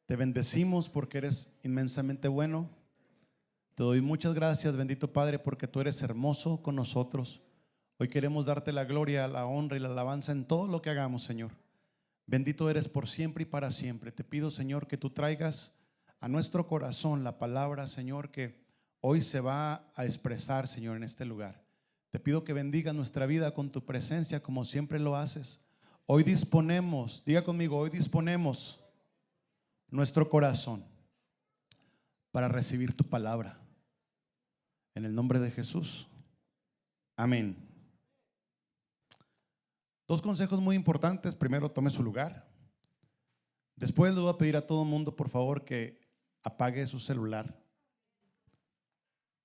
Te bendecimos porque eres inmensamente bueno. Te doy muchas gracias, bendito Padre, porque tú eres hermoso con nosotros. Hoy queremos darte la gloria, la honra y la alabanza en todo lo que hagamos, Señor. Bendito eres por siempre y para siempre. Te pido, Señor, que tú traigas a nuestro corazón la palabra, Señor, que hoy se va a expresar, Señor, en este lugar. Te pido que bendigas nuestra vida con tu presencia como siempre lo haces. Hoy disponemos, diga conmigo, hoy disponemos nuestro corazón para recibir tu palabra. En el nombre de Jesús. Amén. Dos consejos muy importantes. Primero, tome su lugar. Después le voy a pedir a todo el mundo, por favor, que apague su celular.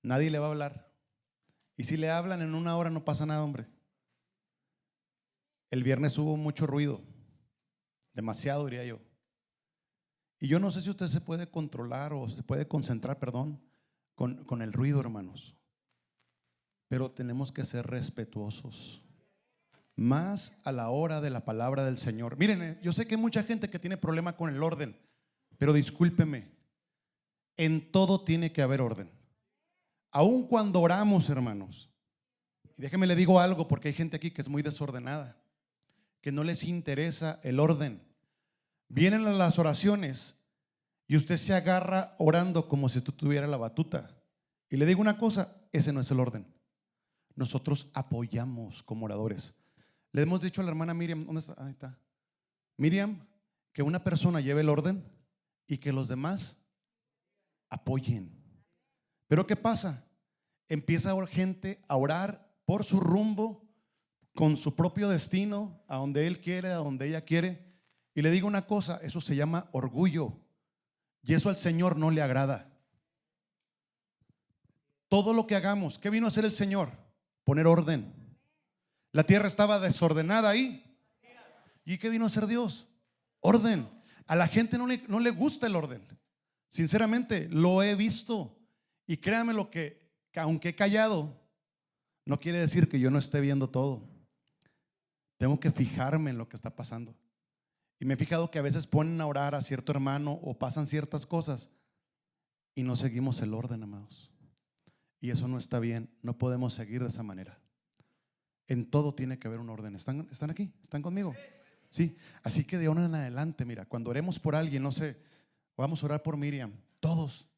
Nadie le va a hablar. Y si le hablan en una hora no pasa nada, hombre. El viernes hubo mucho ruido. Demasiado, diría yo. Y yo no sé si usted se puede controlar o se puede concentrar, perdón, con el ruido, hermanos. Pero tenemos que ser respetuosos. Más a la hora de la palabra del Señor. Miren, yo sé que hay mucha gente que tiene problema con el orden, pero discúlpeme, en todo tiene que haber orden. Aun cuando oramos, hermanos. Y déjeme le digo algo, porque hay gente aquí que es muy desordenada, que no les interesa el orden. Vienen las oraciones y usted se agarra orando como si tú tuviera la batuta. Y le digo una cosa, ese no es el orden. Nosotros apoyamos como oradores. Le hemos dicho a la hermana Miriam, ¿dónde está? Ahí está. Miriam, que una persona lleve el orden y que los demás apoyen. Pero ¿qué pasa? Empieza gente a orar por su rumbo, con su propio destino, a donde él quiere, a donde ella quiere. Y le digo una cosa, eso se llama orgullo. Y eso al Señor no le agrada. Todo lo que hagamos, ¿qué vino a hacer el Señor? Poner orden. La tierra estaba desordenada ahí. ¿Y qué vino a hacer Dios? Orden. A la gente no le gusta el orden. Sinceramente, lo he visto. Y créame lo que aunque he callado, no quiere decir que yo no esté viendo todo. Tengo que fijarme en lo que está pasando. Y me he fijado que a veces ponen a orar a cierto hermano o pasan ciertas cosas y no seguimos el orden, amados. Y eso no está bien. No podemos seguir de esa manera. En todo tiene que haber un orden. ¿Están aquí? ¿Están conmigo? Sí. Así que de ahora en adelante, mira, cuando oremos por alguien, no sé, vamos a orar por Miriam. Todos.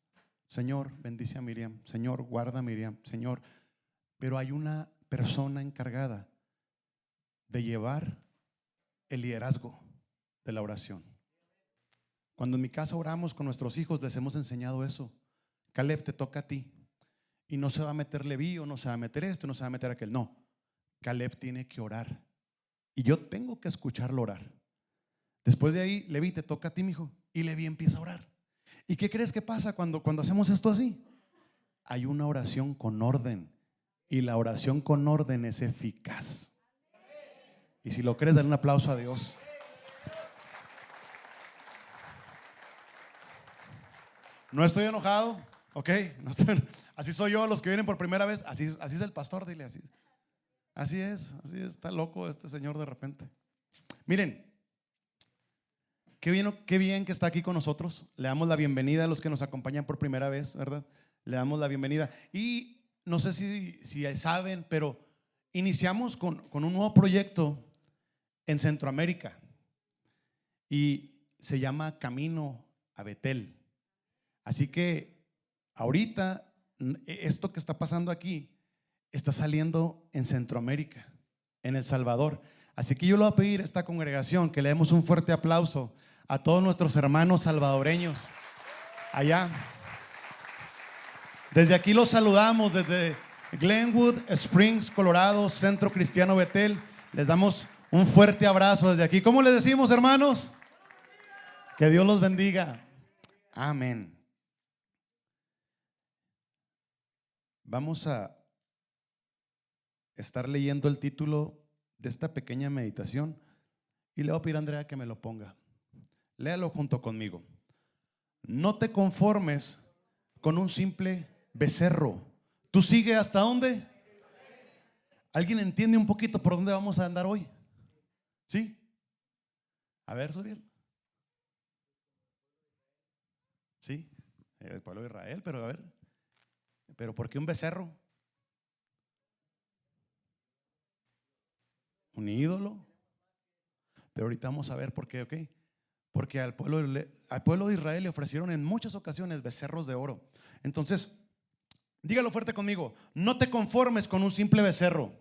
Señor, bendice a Miriam. Señor, guarda a Miriam. Señor. Pero hay una persona encargada de llevar el liderazgo de la oración. Cuando en mi casa oramos con nuestros hijos, les hemos enseñado eso. Caleb, te toca a ti. Y no se va a meter Leví, o no se va a meter esto, no se va a meter aquel. No. Caleb tiene que orar. Y yo tengo que escucharlo orar. Después de ahí, Leví, te toca a ti, mijo. Y Leví empieza a orar. ¿Y qué crees que pasa cuando hacemos esto así? Hay una oración con orden. Y la oración con orden es eficaz. Y si lo crees, dale un aplauso a Dios. No estoy enojado, ¿ok? Así soy yo, los que vienen por primera vez. Así es el pastor, dile así. Así es, está loco este señor de repente. Miren, qué bien que está aquí con nosotros. Le damos la bienvenida a los que nos acompañan por primera vez, ¿verdad? Le damos la bienvenida. Y no sé si saben, pero iniciamos con un nuevo proyecto en Centroamérica. Y se llama Camino a Betel. Así que ahorita esto que está pasando aquí está saliendo en Centroamérica, en El Salvador. Así que yo le voy a pedir a esta congregación que le demos un fuerte aplauso a todos nuestros hermanos salvadoreños allá. Desde aquí los saludamos, desde Glenwood Springs, Colorado, Centro Cristiano Betel. Les damos un fuerte abrazo desde aquí. ¿Cómo les decimos, hermanos? Que Dios los bendiga. Amén. Vamos a estar leyendo el título de esta pequeña meditación y le voy a pedir a Andrea que me lo ponga. Léalo junto conmigo. No te conformes con un simple becerro. ¿Tú sigues hasta dónde? ¿Alguien entiende un poquito por dónde vamos a andar hoy? ¿Sí? A ver, Suriel. Sí, el pueblo de Israel, pero a ver, ¿pero por qué un becerro? ¿Un ídolo? Pero ahorita vamos a ver por qué, ¿ok? Porque al pueblo de Israel le ofrecieron en muchas ocasiones becerros de oro. Entonces, dígalo fuerte conmigo: no te conformes con un simple becerro.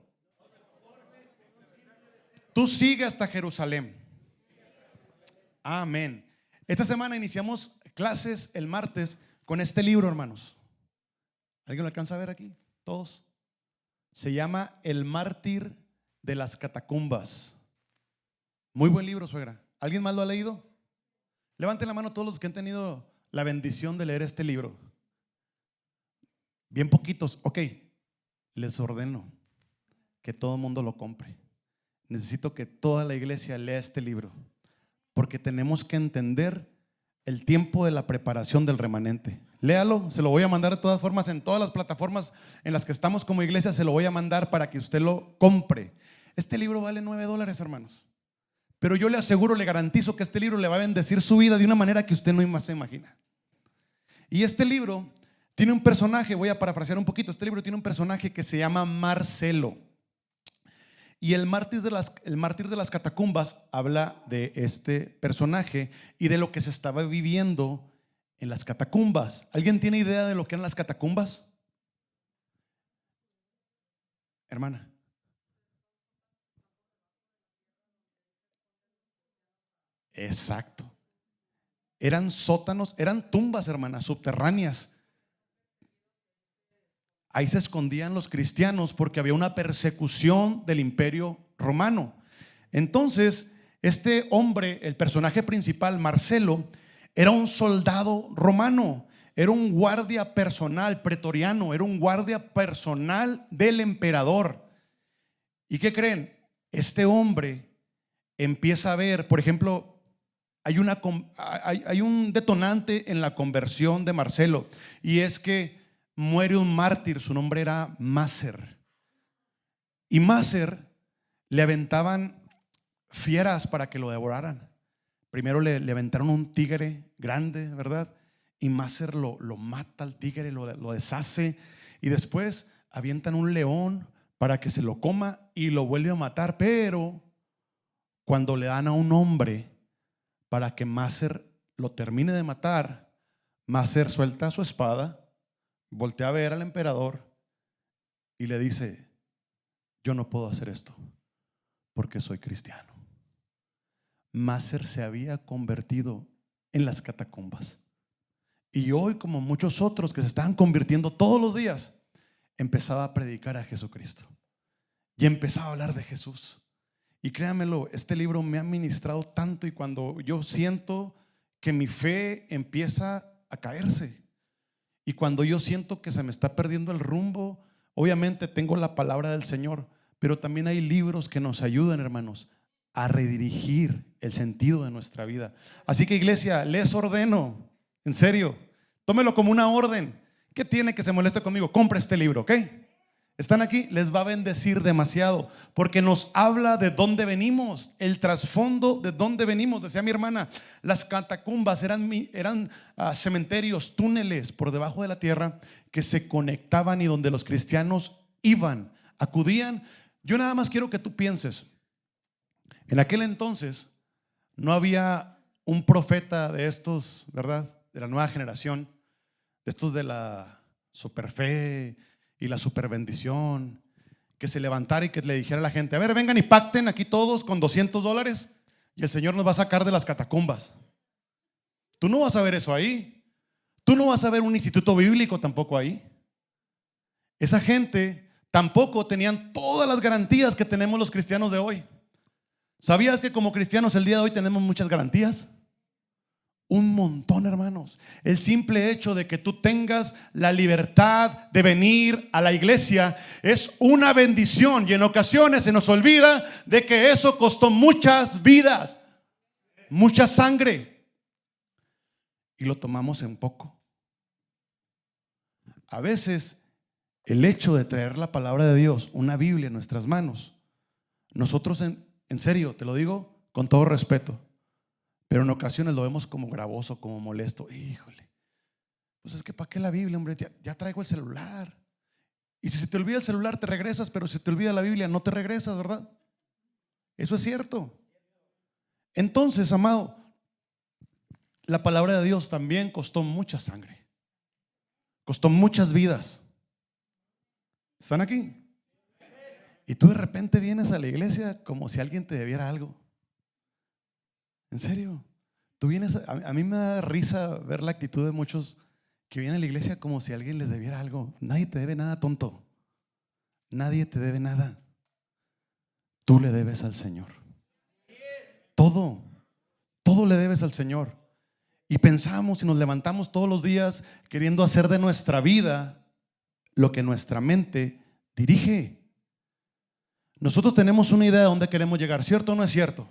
Tú sigue hasta Jerusalén. Amén. Esta semana iniciamos clases el martes con este libro, hermanos. ¿Alguien lo alcanza a ver aquí? Todos. Se llama El mártir de las catacumbas. Muy buen libro, suegra. ¿Alguien más lo ha leído? Levanten la mano todos los que han tenido la bendición de leer este libro. Bien poquitos. Ok, les ordeno que todo el mundo lo compre. Necesito que toda la iglesia lea este libro, porque tenemos que entender el tiempo de la preparación del remanente. Léalo, se lo voy a mandar de todas formas en todas las plataformas en las que estamos como iglesia. Se lo voy a mandar para que usted lo compre. Este libro vale $9, hermanos, pero yo le aseguro, le garantizo que este libro le va a bendecir su vida de una manera que usted no se imagina. Y este libro tiene un personaje, voy a parafrasear un poquito. Este libro tiene un personaje que se llama Marcelo. Y el mártir de las catacumbas habla de este personaje y de lo que se estaba viviendo en las catacumbas. ¿Alguien tiene idea de lo que eran las catacumbas? Hermana. Exacto. Eran sótanos, eran tumbas, hermanas, subterráneas. Ahí se escondían los cristianos porque había una persecución del imperio romano. Entonces, este hombre, el personaje principal, Marcelo, era un soldado romano, era un guardia personal pretoriano, era un guardia personal del emperador. ¿Y qué creen? Este hombre empieza a ver, por ejemplo, hay un detonante en la conversión de Marcelo, y es que muere un mártir. Su nombre era Máser. Y Máser le aventaban fieras para que lo devoraran. Primero le aventaron un tigre grande, ¿verdad? Y Máser lo mata al tigre, lo deshace. Y después avientan un león para que se lo coma y lo vuelve a matar. Pero cuando le dan a un hombre para que Máser lo termine de matar, Máser suelta su espada, voltea a ver al emperador y le dice: yo no puedo hacer esto porque soy cristiano. Máser se había convertido en las catacumbas, y hoy, como muchos otros que se estaban convirtiendo todos los días, empezaba a predicar a Jesucristo y empezaba a hablar de Jesús. Y créanmelo, este libro me ha ministrado tanto, y cuando yo siento que mi fe empieza a caerse, y cuando yo siento que se me está perdiendo el rumbo, obviamente tengo la palabra del Señor, pero también hay libros que nos ayudan, hermanos, a redirigir el sentido de nuestra vida. Así que, iglesia, les ordeno, en serio, tómelo como una orden. ¿Qué tiene que se moleste conmigo? Compre este libro, ¿ok? ¿Están aquí? Les va a bendecir demasiado, porque nos habla de dónde venimos, el trasfondo de dónde venimos. Decía mi hermana, las catacumbas eran cementerios, túneles por debajo de la tierra que se conectaban y donde los cristianos iban, acudían. Yo nada más quiero que tú pienses, en aquel entonces no había un profeta de estos, ¿verdad?, de la nueva generación, de estos de la superfe y la superbendición, que se levantara y que le dijera a la gente: a ver, vengan y pacten aquí todos con $200 y el Señor nos va a sacar de las catacumbas. Tú no vas a ver eso ahí. Tú no vas a ver un instituto bíblico tampoco ahí. Esa gente tampoco tenían todas las garantías que tenemos los cristianos de hoy. ¿Sabías que como cristianos el día de hoy tenemos muchas garantías? Un montón, hermanos. El simple hecho de que tú tengas la libertad de venir a la iglesia es una bendición, y en ocasiones se nos olvida de que eso costó muchas vidas, mucha sangre, y lo tomamos en poco. A veces el hecho de traer la palabra de Dios, una Biblia en nuestras manos, nosotros en serio, te lo digo con todo respeto, pero en ocasiones lo vemos como gravoso, como molesto. Híjole, Pues es que ¿para qué la Biblia, hombre? Ya traigo el celular. Y si se te olvida el celular te regresas, pero si se te olvida la Biblia no te regresas, ¿verdad? Eso es cierto. Entonces, amado, la palabra de Dios también costó mucha sangre, costó muchas vidas. ¿Están aquí? Y tú de repente vienes a la iglesia como si alguien te debiera algo. ¿En serio? Tú vienes, a mí me da risa ver la actitud de muchos que vienen a la iglesia como si alguien les debiera algo. Nadie te debe nada, tonto. Nadie te debe nada. Tú le debes al Señor. Todo le debes al Señor. Y pensamos y nos levantamos todos los días queriendo hacer de nuestra vida lo que nuestra mente dirige. Nosotros tenemos una idea de dónde queremos llegar, ¿cierto o no es cierto?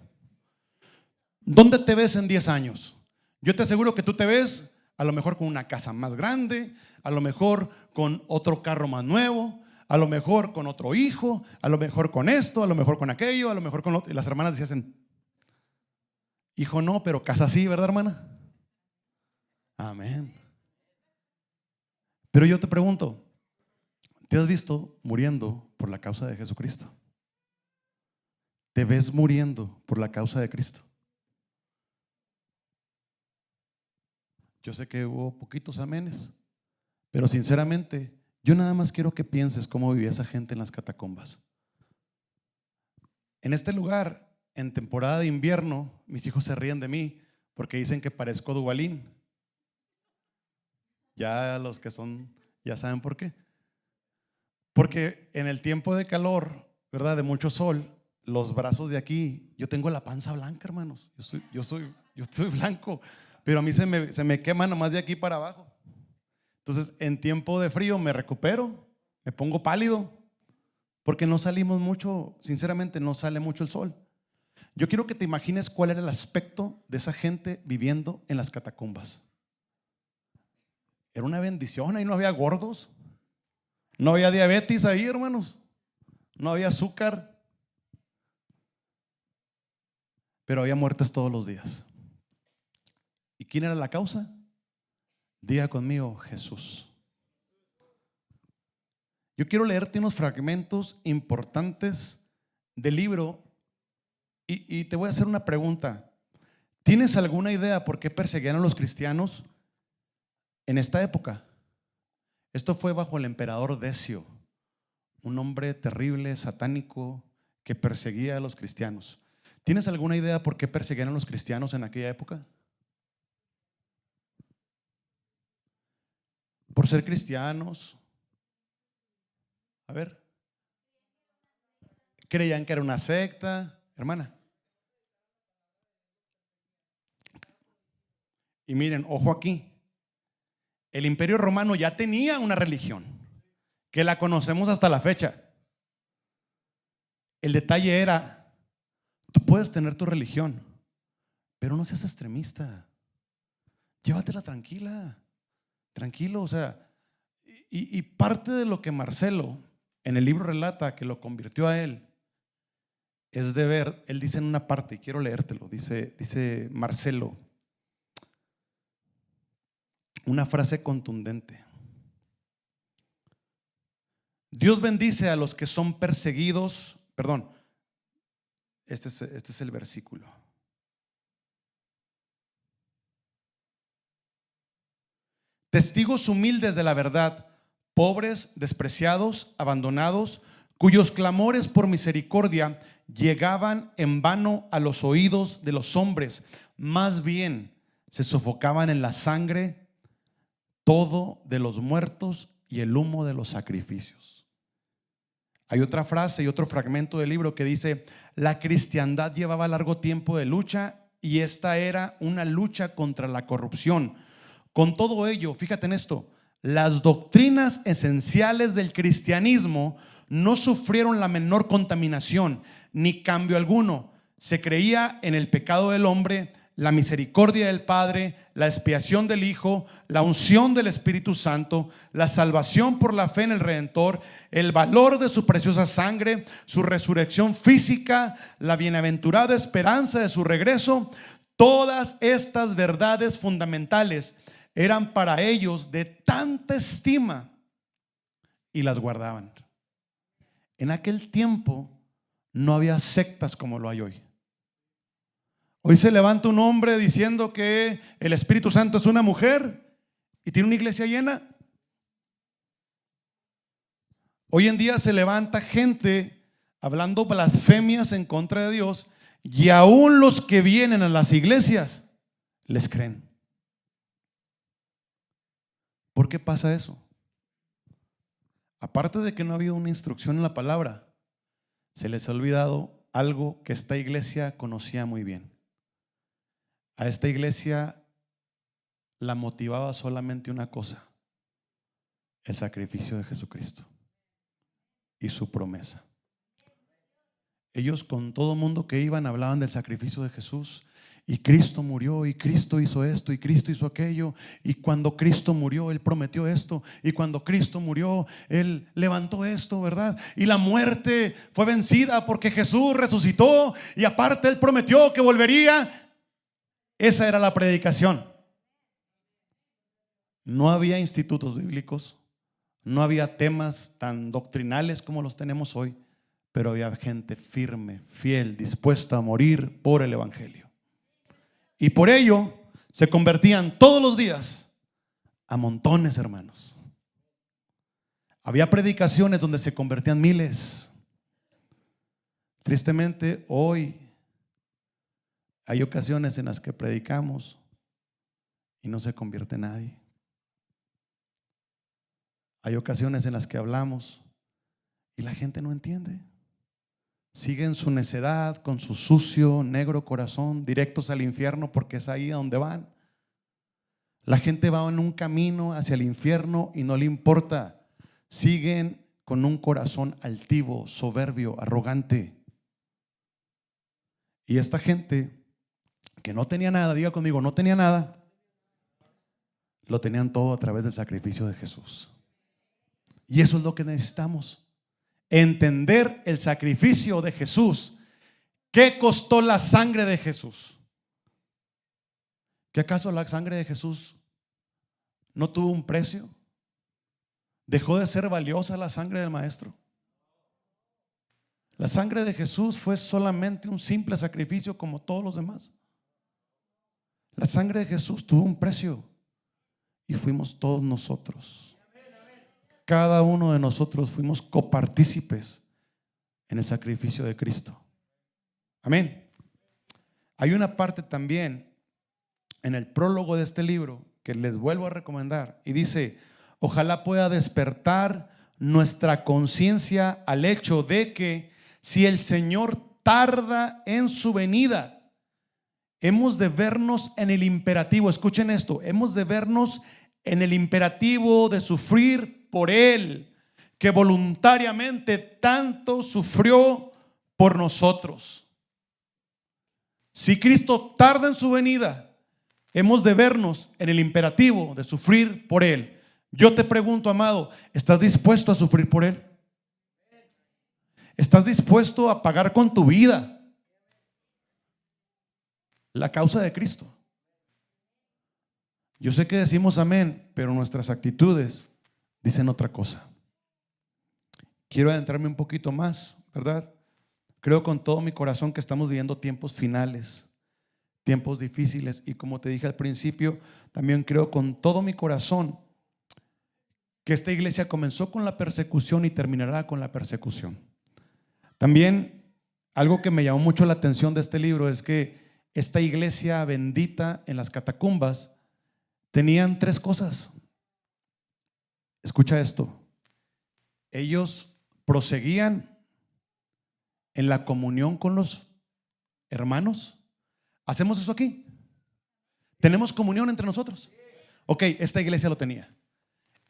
¿Dónde te ves en 10 años? Yo te aseguro que tú te ves a lo mejor con una casa más grande, a lo mejor con otro carro más nuevo, a lo mejor con otro hijo, a lo mejor con esto, a lo mejor con aquello, a lo mejor con lo otro. Y las hermanas decían, hijo no, pero casa sí, ¿verdad, hermana? Amén. Pero yo te pregunto, ¿te has visto muriendo por la causa de Jesucristo? ¿Te ves muriendo por la causa de Cristo? Yo sé que hubo poquitos amenes, pero sinceramente yo nada más quiero que pienses cómo vivía esa gente en las catacumbas. En este lugar, en temporada de invierno, mis hijos se ríen de mí porque dicen que parezco Duvalín. Ya los que son, ya saben por qué. Porque en el tiempo de calor, ¿verdad? De mucho sol, los brazos de aquí, yo tengo la panza blanca, hermanos. Yo soy blanco, pero a mí se me quema nomás de aquí para abajo. Entonces, en tiempo de frío me recupero, me pongo pálido, porque no salimos mucho, sinceramente no sale mucho el sol. Yo quiero que te imagines cuál era el aspecto de esa gente viviendo en las catacumbas. Era una bendición, ahí no había gordos, no había diabetes ahí, hermanos, no había azúcar, pero había muertes todos los días. ¿Y quién era la causa? Diga conmigo, Jesús. Yo quiero leerte unos fragmentos importantes del libro y te voy a hacer una pregunta. ¿Tienes alguna idea por qué perseguían a los cristianos en esta época? Esto fue bajo el emperador Decio, un hombre terrible, satánico, que perseguía a los cristianos. ¿Tienes alguna idea por qué perseguían a los cristianos en aquella época? Por ser cristianos. A ver. Creían que era una secta, hermana. Y miren, ojo aquí. El Imperio Romano ya tenía una religión que la conocemos hasta la fecha. El detalle era, tú puedes tener tu religión, pero no seas extremista. Llévatela tranquila, tranquilo, o sea, y parte de lo que Marcelo en el libro relata que lo convirtió a él es de ver, él dice en una parte, y quiero leértelo, dice Marcelo, una frase contundente. Dios bendice a los que son perseguidos, perdón, este es el versículo. Testigos humildes de la verdad, pobres, despreciados, abandonados, cuyos clamores por misericordia llegaban en vano a los oídos de los hombres, más bien se sofocaban en la sangre, todo de los muertos y el humo de los sacrificios. Hay otra frase y otro fragmento del libro que dice: la cristiandad llevaba largo tiempo de lucha y esta era una lucha contra la corrupción. Con todo ello, fíjate en esto, las doctrinas esenciales del cristianismo no sufrieron la menor contaminación ni cambio alguno. Se creía en el pecado del hombre, la misericordia del Padre, la expiación del Hijo, la unción del Espíritu Santo, la salvación por la fe en el Redentor, el valor de su preciosa sangre, su resurrección física, la bienaventurada esperanza de su regreso. Todas estas verdades fundamentales eran para ellos de tanta estima y las guardaban. En aquel tiempo no había sectas como lo hay hoy. Hoy se levanta un hombre diciendo que el Espíritu Santo es una mujer y tiene una iglesia llena. Hoy en día se levanta gente hablando blasfemias en contra de Dios, y aún los que vienen a las iglesias les creen. ¿Por qué pasa eso? Aparte de que no ha habido una instrucción en la palabra, se les ha olvidado algo que esta iglesia conocía muy bien. A esta iglesia la motivaba solamente una cosa: el sacrificio de Jesucristo y su promesa. Ellos con todo mundo que iban hablaban del sacrificio de Jesús, y Cristo murió, y Cristo hizo esto, y Cristo hizo aquello, y cuando Cristo murió Él prometió esto, y cuando Cristo murió Él levantó esto, ¿verdad? Y la muerte fue vencida porque Jesús resucitó, y aparte Él prometió que volvería. Esa era la predicación. No había institutos bíblicos, no había temas tan doctrinales como los tenemos hoy, pero había gente firme, fiel, dispuesta a morir por el evangelio. Y por ello se convertían todos los días a montones, hermanos. Había predicaciones donde se convertían miles. Tristemente, hoy hay ocasiones en las que predicamos y no se convierte nadie. Hay ocasiones en las que hablamos y la gente no entiende. Siguen su necedad con su sucio, negro corazón, directos al infierno, porque es ahí a donde van. La gente va en un camino hacia el infierno y no le importa. Siguen con un corazón altivo, soberbio, arrogante. Y esta gente que no tenía nada, diga conmigo, no tenía nada, lo tenían todo a través del sacrificio de Jesús. Y eso es lo que necesitamos. Entender el sacrificio de Jesús. ¿Qué costó la sangre de Jesús? ¿Que acaso la sangre de Jesús no tuvo un precio? ¿Dejó de ser valiosa la sangre del Maestro? La sangre de Jesús fue solamente un simple sacrificio como todos los demás. La sangre de Jesús tuvo un precio y fuimos todos nosotros. Cada uno de nosotros fuimos copartícipes en el sacrificio de Cristo. Amén. Hay una parte también en el prólogo de este libro que les vuelvo a recomendar y dice: ojalá pueda despertar nuestra conciencia al hecho de que si el Señor tarda en su venida, hemos de vernos en el imperativo. Escuchen esto: hemos de vernos en el imperativo de sufrir por Él, que voluntariamente tanto sufrió por nosotros. Si Cristo tarda en su venida, hemos de vernos en el imperativo de sufrir por Él. Yo te pregunto, amado, ¿estás dispuesto a sufrir por Él? ¿Estás dispuesto a pagar con tu vida la causa de Cristo? Yo sé que decimos amén, pero nuestras actitudes dicen otra cosa. Quiero adentrarme un poquito más, ¿verdad? Creo con todo mi corazón que estamos viviendo tiempos finales, tiempos difíciles, y como te dije al principio, también creo con todo mi corazón que esta iglesia comenzó con la persecución y terminará con la persecución. También algo que me llamó mucho la atención de este libro es que esta iglesia bendita en las catacumbas tenían tres cosas. Escucha esto: ellos proseguían en la comunión con los hermanos. ¿Hacemos eso aquí? ¿Tenemos comunión entre nosotros? Ok, esta iglesia lo tenía.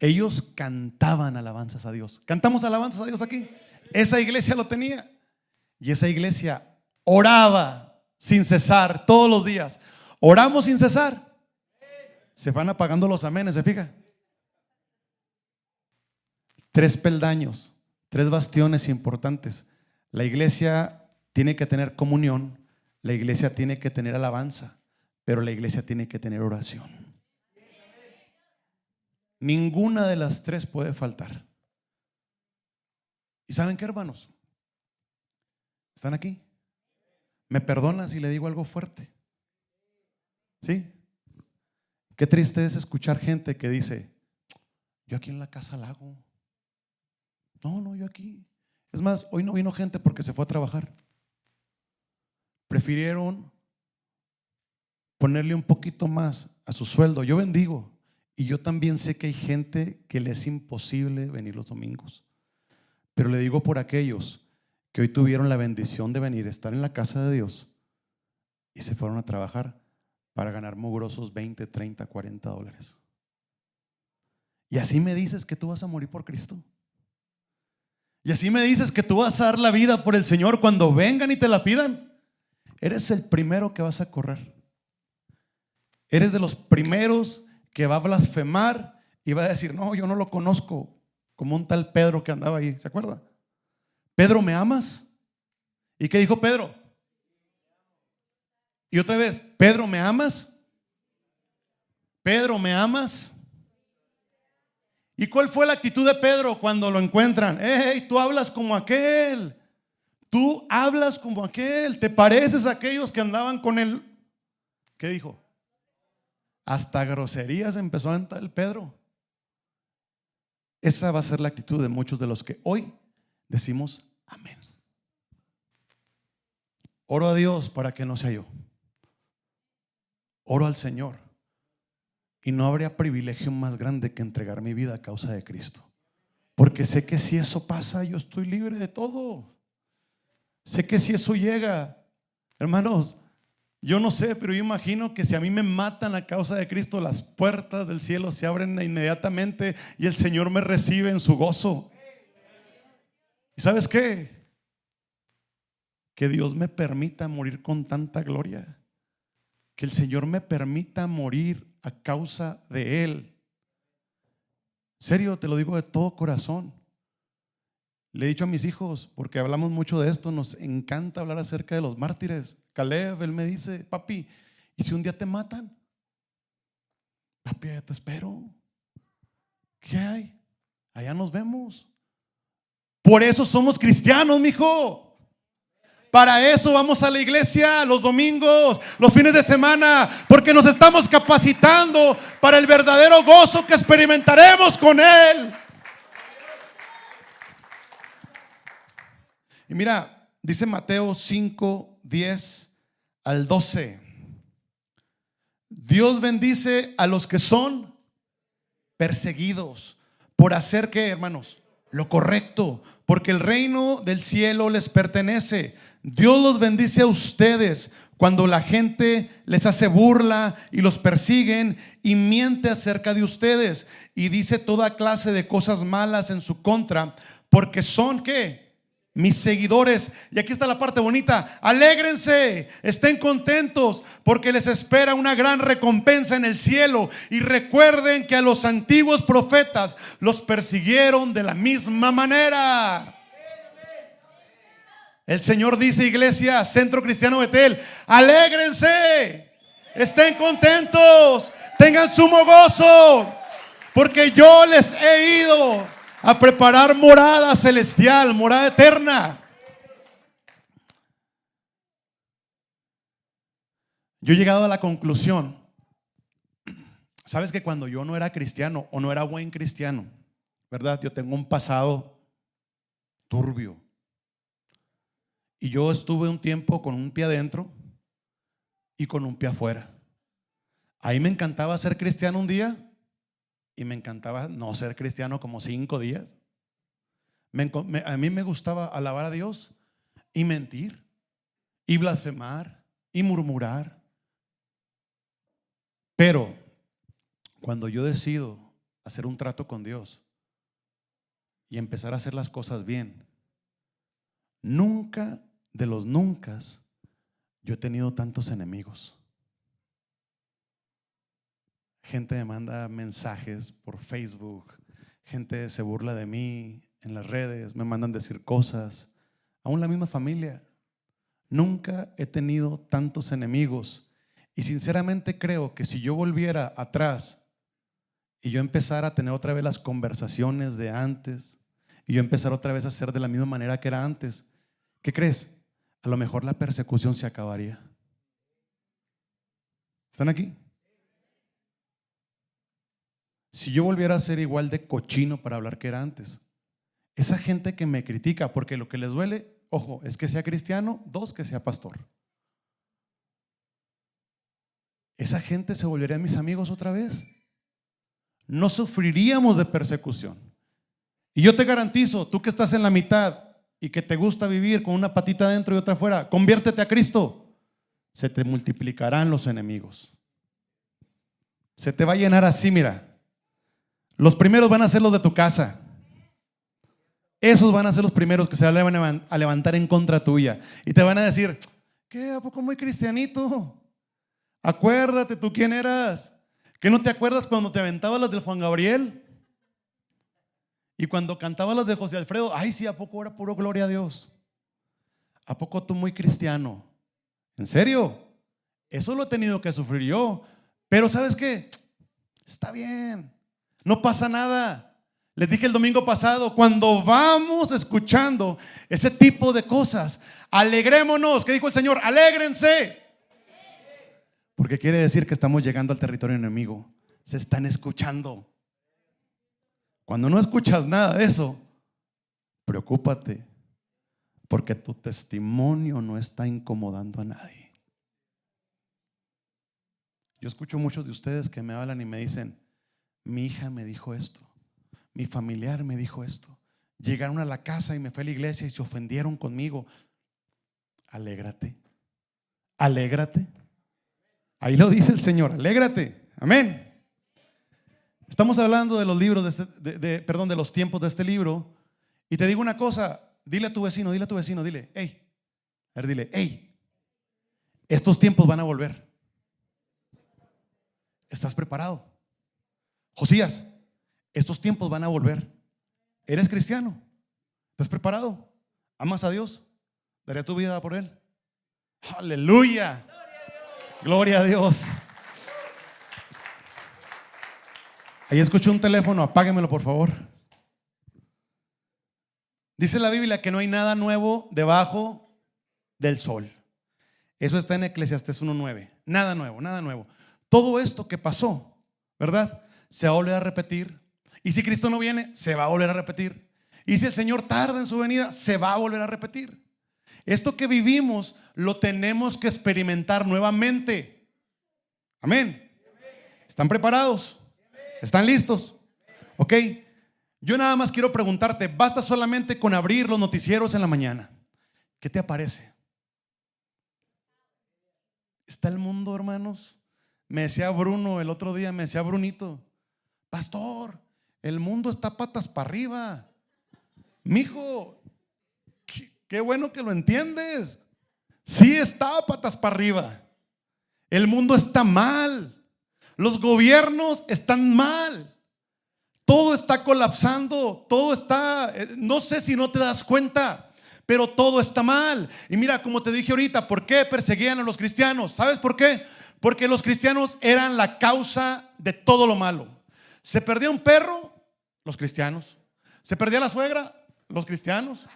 Ellos cantaban alabanzas a Dios. ¿Cantamos alabanzas a Dios aquí? Esa iglesia lo tenía. Y esa iglesia oraba sin cesar todos los días. Oramos sin cesar. Se van apagando los amenes, ¿se fija? Tres peldaños, tres bastiones importantes. La iglesia tiene que tener comunión, la iglesia tiene que tener alabanza, pero la iglesia tiene que tener oración. Ninguna de las tres puede faltar. ¿Y saben qué, hermanos? ¿Están aquí? ¿Me perdonan si le digo algo fuerte? ¿Sí? Qué triste es escuchar gente que dice: yo aquí en la casa la hago. No, yo aquí. Es más, hoy no vino gente porque se fue a trabajar. Prefirieron ponerle un poquito más a su sueldo. Yo bendigo. Y yo también sé que hay gente que le es imposible venir los domingos. Pero le digo por aquellos que hoy tuvieron la bendición de venir, estar en la casa de Dios y se fueron a trabajar para ganar mugrosos 20, 30, 40 dólares. Y así me dices que tú vas a morir por Cristo. Y así me dices que tú vas a dar la vida por el Señor cuando vengan y te la pidan. Eres el primero que vas a correr. Eres de los primeros que va a blasfemar y va a decir: no, yo no lo conozco, como un tal Pedro que andaba ahí, ¿se acuerda? Pedro, ¿me amas? ¿Y qué dijo Pedro? Y otra vez, Pedro, ¿me amas? Pedro, ¿me amas? ¿Y cuál fue la actitud de Pedro cuando lo encuentran? Hey, tú hablas como aquel. Tú hablas como aquel. Te pareces a aquellos que andaban con él. ¿Qué dijo? Hasta groserías empezó a entrar el Pedro. Esa va a ser la actitud de muchos de los que hoy decimos amén. Oro a Dios para que no sea yo. Oro al Señor. Y no habría privilegio más grande que entregar mi vida a causa de Cristo. Porque sé que si eso pasa, yo estoy libre de todo. Sé que si eso llega, hermanos, yo no sé, pero yo imagino que si a mí me matan a causa de Cristo, las puertas del cielo se abren inmediatamente y el Señor me recibe en su gozo. ¿Y sabes qué? Que Dios me permita morir con tanta gloria. Que el Señor me permita morir a causa de Él. Serio, te lo digo de todo corazón. Le he dicho a mis hijos, porque hablamos mucho de esto, nos encanta hablar acerca de los mártires. Caleb, él me dice: papi, ¿y si un día te matan? Papi, allá te espero. ¿Qué hay? Allá nos vemos. Por eso somos cristianos, mijo. Para eso vamos a la iglesia los domingos, los fines de semana, porque nos estamos capacitando para el verdadero gozo que experimentaremos con Él. Y mira, dice Mateo 5, 10 al 12. Dios bendice a los que son perseguidos por hacer, ¿qué, hermanos? Lo correcto, porque el reino del cielo les pertenece. Dios los bendice a ustedes cuando la gente les hace burla y los persiguen y miente acerca de ustedes y dice toda clase de cosas malas en su contra, porque son, ¿qué? Mis seguidores. Y aquí está la parte bonita: alégrense, estén contentos, porque les espera una gran recompensa en el cielo. Y recuerden que a los antiguos profetas los persiguieron de la misma manera. El Señor dice, iglesia, Centro Cristiano Betel: alégrense, estén contentos, tengan sumo gozo, porque yo les he ido a preparar morada celestial, morada eterna. Yo he llegado a la conclusión, sabes, que cuando yo no era cristiano o no era buen cristiano, ¿verdad? Yo tengo un pasado turbio. Y yo estuve un tiempo con un pie adentro y con un pie afuera. Ahí me encantaba ser cristiano un día y me encantaba no ser cristiano como 5 días. A mí me gustaba alabar a Dios y mentir y blasfemar y murmurar. Pero cuando yo decido hacer un trato con Dios y empezar a hacer las cosas bien, nunca de los nunca yo he tenido tantos enemigos. Gente me manda mensajes por Facebook, gente se burla de mí en las redes, me mandan decir cosas, aún la misma familia. Nunca he tenido tantos enemigos y sinceramente creo que si yo volviera atrás y yo empezar a tener otra vez las conversaciones de antes, y yo empezar otra vez a hacer de la misma manera que era antes, ¿qué crees? A lo mejor la persecución se acabaría. ¿Están aquí? Si yo volviera a ser igual de cochino para hablar que era antes, esa gente que me critica, porque lo que les duele, ojo, es que sea cristiano, dos, que sea pastor. Esa gente se volvería mis amigos otra vez. No sufriríamos de persecución. Y yo te garantizo, tú que estás en la mitad y que te gusta vivir con una patita adentro y otra afuera, conviértete a Cristo. Se te multiplicarán los enemigos. Se te va a llenar así, mira. Los primeros van a ser los de tu casa. Esos van a ser los primeros que se van a levantar en contra tuya. Y te van a decir, ¿qué? ¿A poco muy cristianito? Acuérdate, ¿tú quién eras? ¿Que no te acuerdas cuando te aventabas las del Juan Gabriel? Y cuando cantabas las de José Alfredo, ay sí, ¿a poco era puro gloria a Dios? ¿A poco tú muy cristiano? ¿En serio? Eso lo he tenido que sufrir yo. Pero ¿sabes qué? Está bien, no pasa nada. Les dije el domingo pasado, cuando vamos escuchando ese tipo de cosas, alegrémonos. ¿Qué dijo el Señor? Alégrense. Porque quiere decir que estamos llegando al territorio enemigo. Se están escuchando. Cuando no escuchas nada de eso, preocúpate, porque tu testimonio no está incomodando a nadie. Yo escucho muchos de ustedes que me hablan y me dicen, mi hija me dijo esto, mi familiar me dijo esto, llegaron a la casa y me fue a la iglesia y se ofendieron conmigo. Alégrate, alégrate. Ahí lo dice el Señor, alégrate. Amén. Estamos hablando de los libros de los tiempos de este libro. Y te digo una cosa, dile a tu vecino, dile, hey, a ver, dile, hey, estos tiempos van a volver. ¿Estás preparado? Josías, estos tiempos van a volver. ¿Eres cristiano? ¿Estás preparado? ¿Amas a Dios? ¿Daría tu vida por Él? Aleluya. Gloria a Dios. Ahí escuché un teléfono, apáguemelo por favor. Dice la Biblia que no hay nada nuevo debajo del sol. Eso está en Eclesiastés 1:9. Nada nuevo, nada nuevo. Todo esto que pasó, ¿verdad? Se va a volver a repetir. Y si Cristo no viene, se va a volver a repetir. Y si el Señor tarda en su venida, se va a volver a repetir. Esto que vivimos lo tenemos que experimentar nuevamente. Amén. ¿Están preparados? ¿Están listos? Ok. Yo nada más quiero preguntarte, basta solamente con abrir los noticieros en la mañana. ¿Qué te aparece? ¿Está el mundo, hermanos? Me decía Bruno el otro día, me decía Brunito, pastor, el mundo está patas para arriba. Mijo, qué bueno que lo entiendes. Sí está patas para arriba. El mundo está mal. Los gobiernos están mal. Todo está colapsando. Todo está, no sé si no te das cuenta, pero todo está mal. Y mira, como te dije ahorita, ¿por qué perseguían a los cristianos? ¿Sabes por qué? Porque los cristianos eran la causa de todo lo malo. Se perdía un perro, los cristianos. Se perdía la suegra, los cristianos.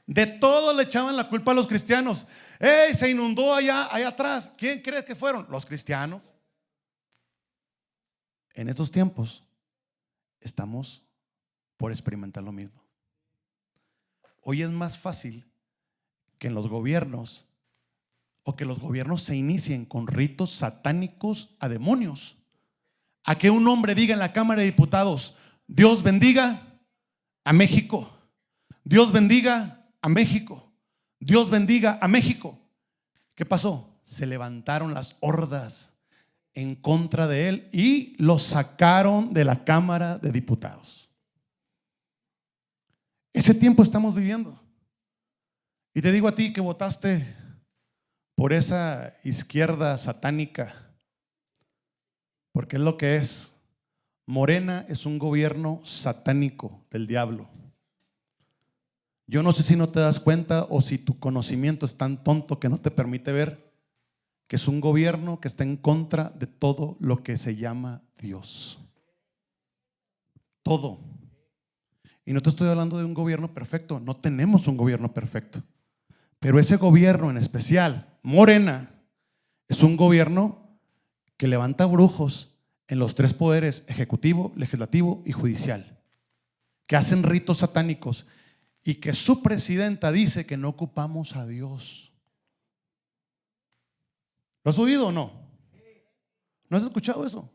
De todo le echaban la culpa a los cristianos. ¡Ey! Se inundó allá atrás. ¿Quién crees que fueron? Los cristianos. En estos tiempos estamos por experimentar lo mismo. Hoy es más fácil que en los gobiernos o que los gobiernos se inicien con ritos satánicos a demonios, a que un hombre diga en la Cámara de Diputados: Dios bendiga a México, Dios bendiga a México, Dios bendiga a México. ¿Qué pasó? Se levantaron las hordas en contra de él y lo sacaron de la Cámara de Diputados. Ese tiempo estamos viviendo. Y te digo a ti que votaste por esa izquierda satánica, porque es lo que es. Morena es un gobierno satánico del diablo. Yo no sé si no te das cuenta o si tu conocimiento es tan tonto que no te permite ver que es un gobierno que está en contra de todo lo que se llama Dios. Todo. Y no te estoy hablando de un gobierno perfecto, no tenemos un gobierno perfecto. Pero ese gobierno en especial, Morena, es un gobierno que levanta brujos en los tres poderes: ejecutivo, legislativo y judicial, que hacen ritos satánicos y que su presidenta dice que no ocupamos a Dios. ¿Lo has oído o no? ¿No has escuchado eso?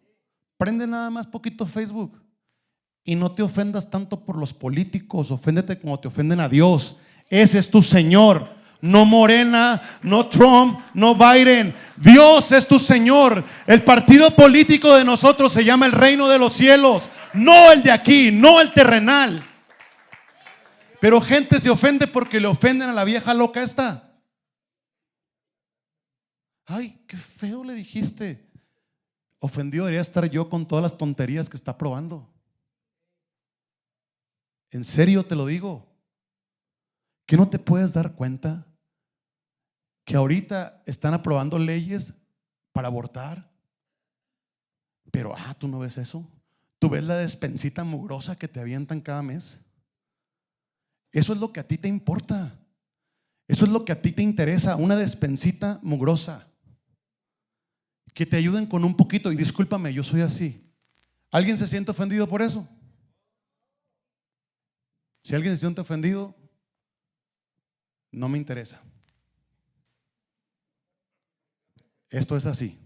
Prende nada más poquito Facebook y no te ofendas tanto por los políticos, oféndete como te ofenden a Dios. Ese es tu Señor. No Morena, no Trump, no Biden. Dios es tu Señor. El partido político de nosotros se llama el reino de los cielos, no el de aquí, no el terrenal. Pero gente se ofende porque le ofenden a la vieja loca esta. Ay, qué feo le dijiste. Ofendido debería estar yo con todas las tonterías que está probando. En serio te lo digo. ¿Que no te puedes dar cuenta que ahorita están aprobando leyes para abortar? Pero tú no ves eso. Tú ves la despensita mugrosa que te avientan cada mes. Eso es lo que a ti te importa. Eso es lo que a ti te interesa. Una despensita mugrosa que te ayuden con un poquito. Y discúlpame, yo soy así. ¿Alguien se siente ofendido por eso? Si alguien se siente ofendido, no me interesa. Esto es así.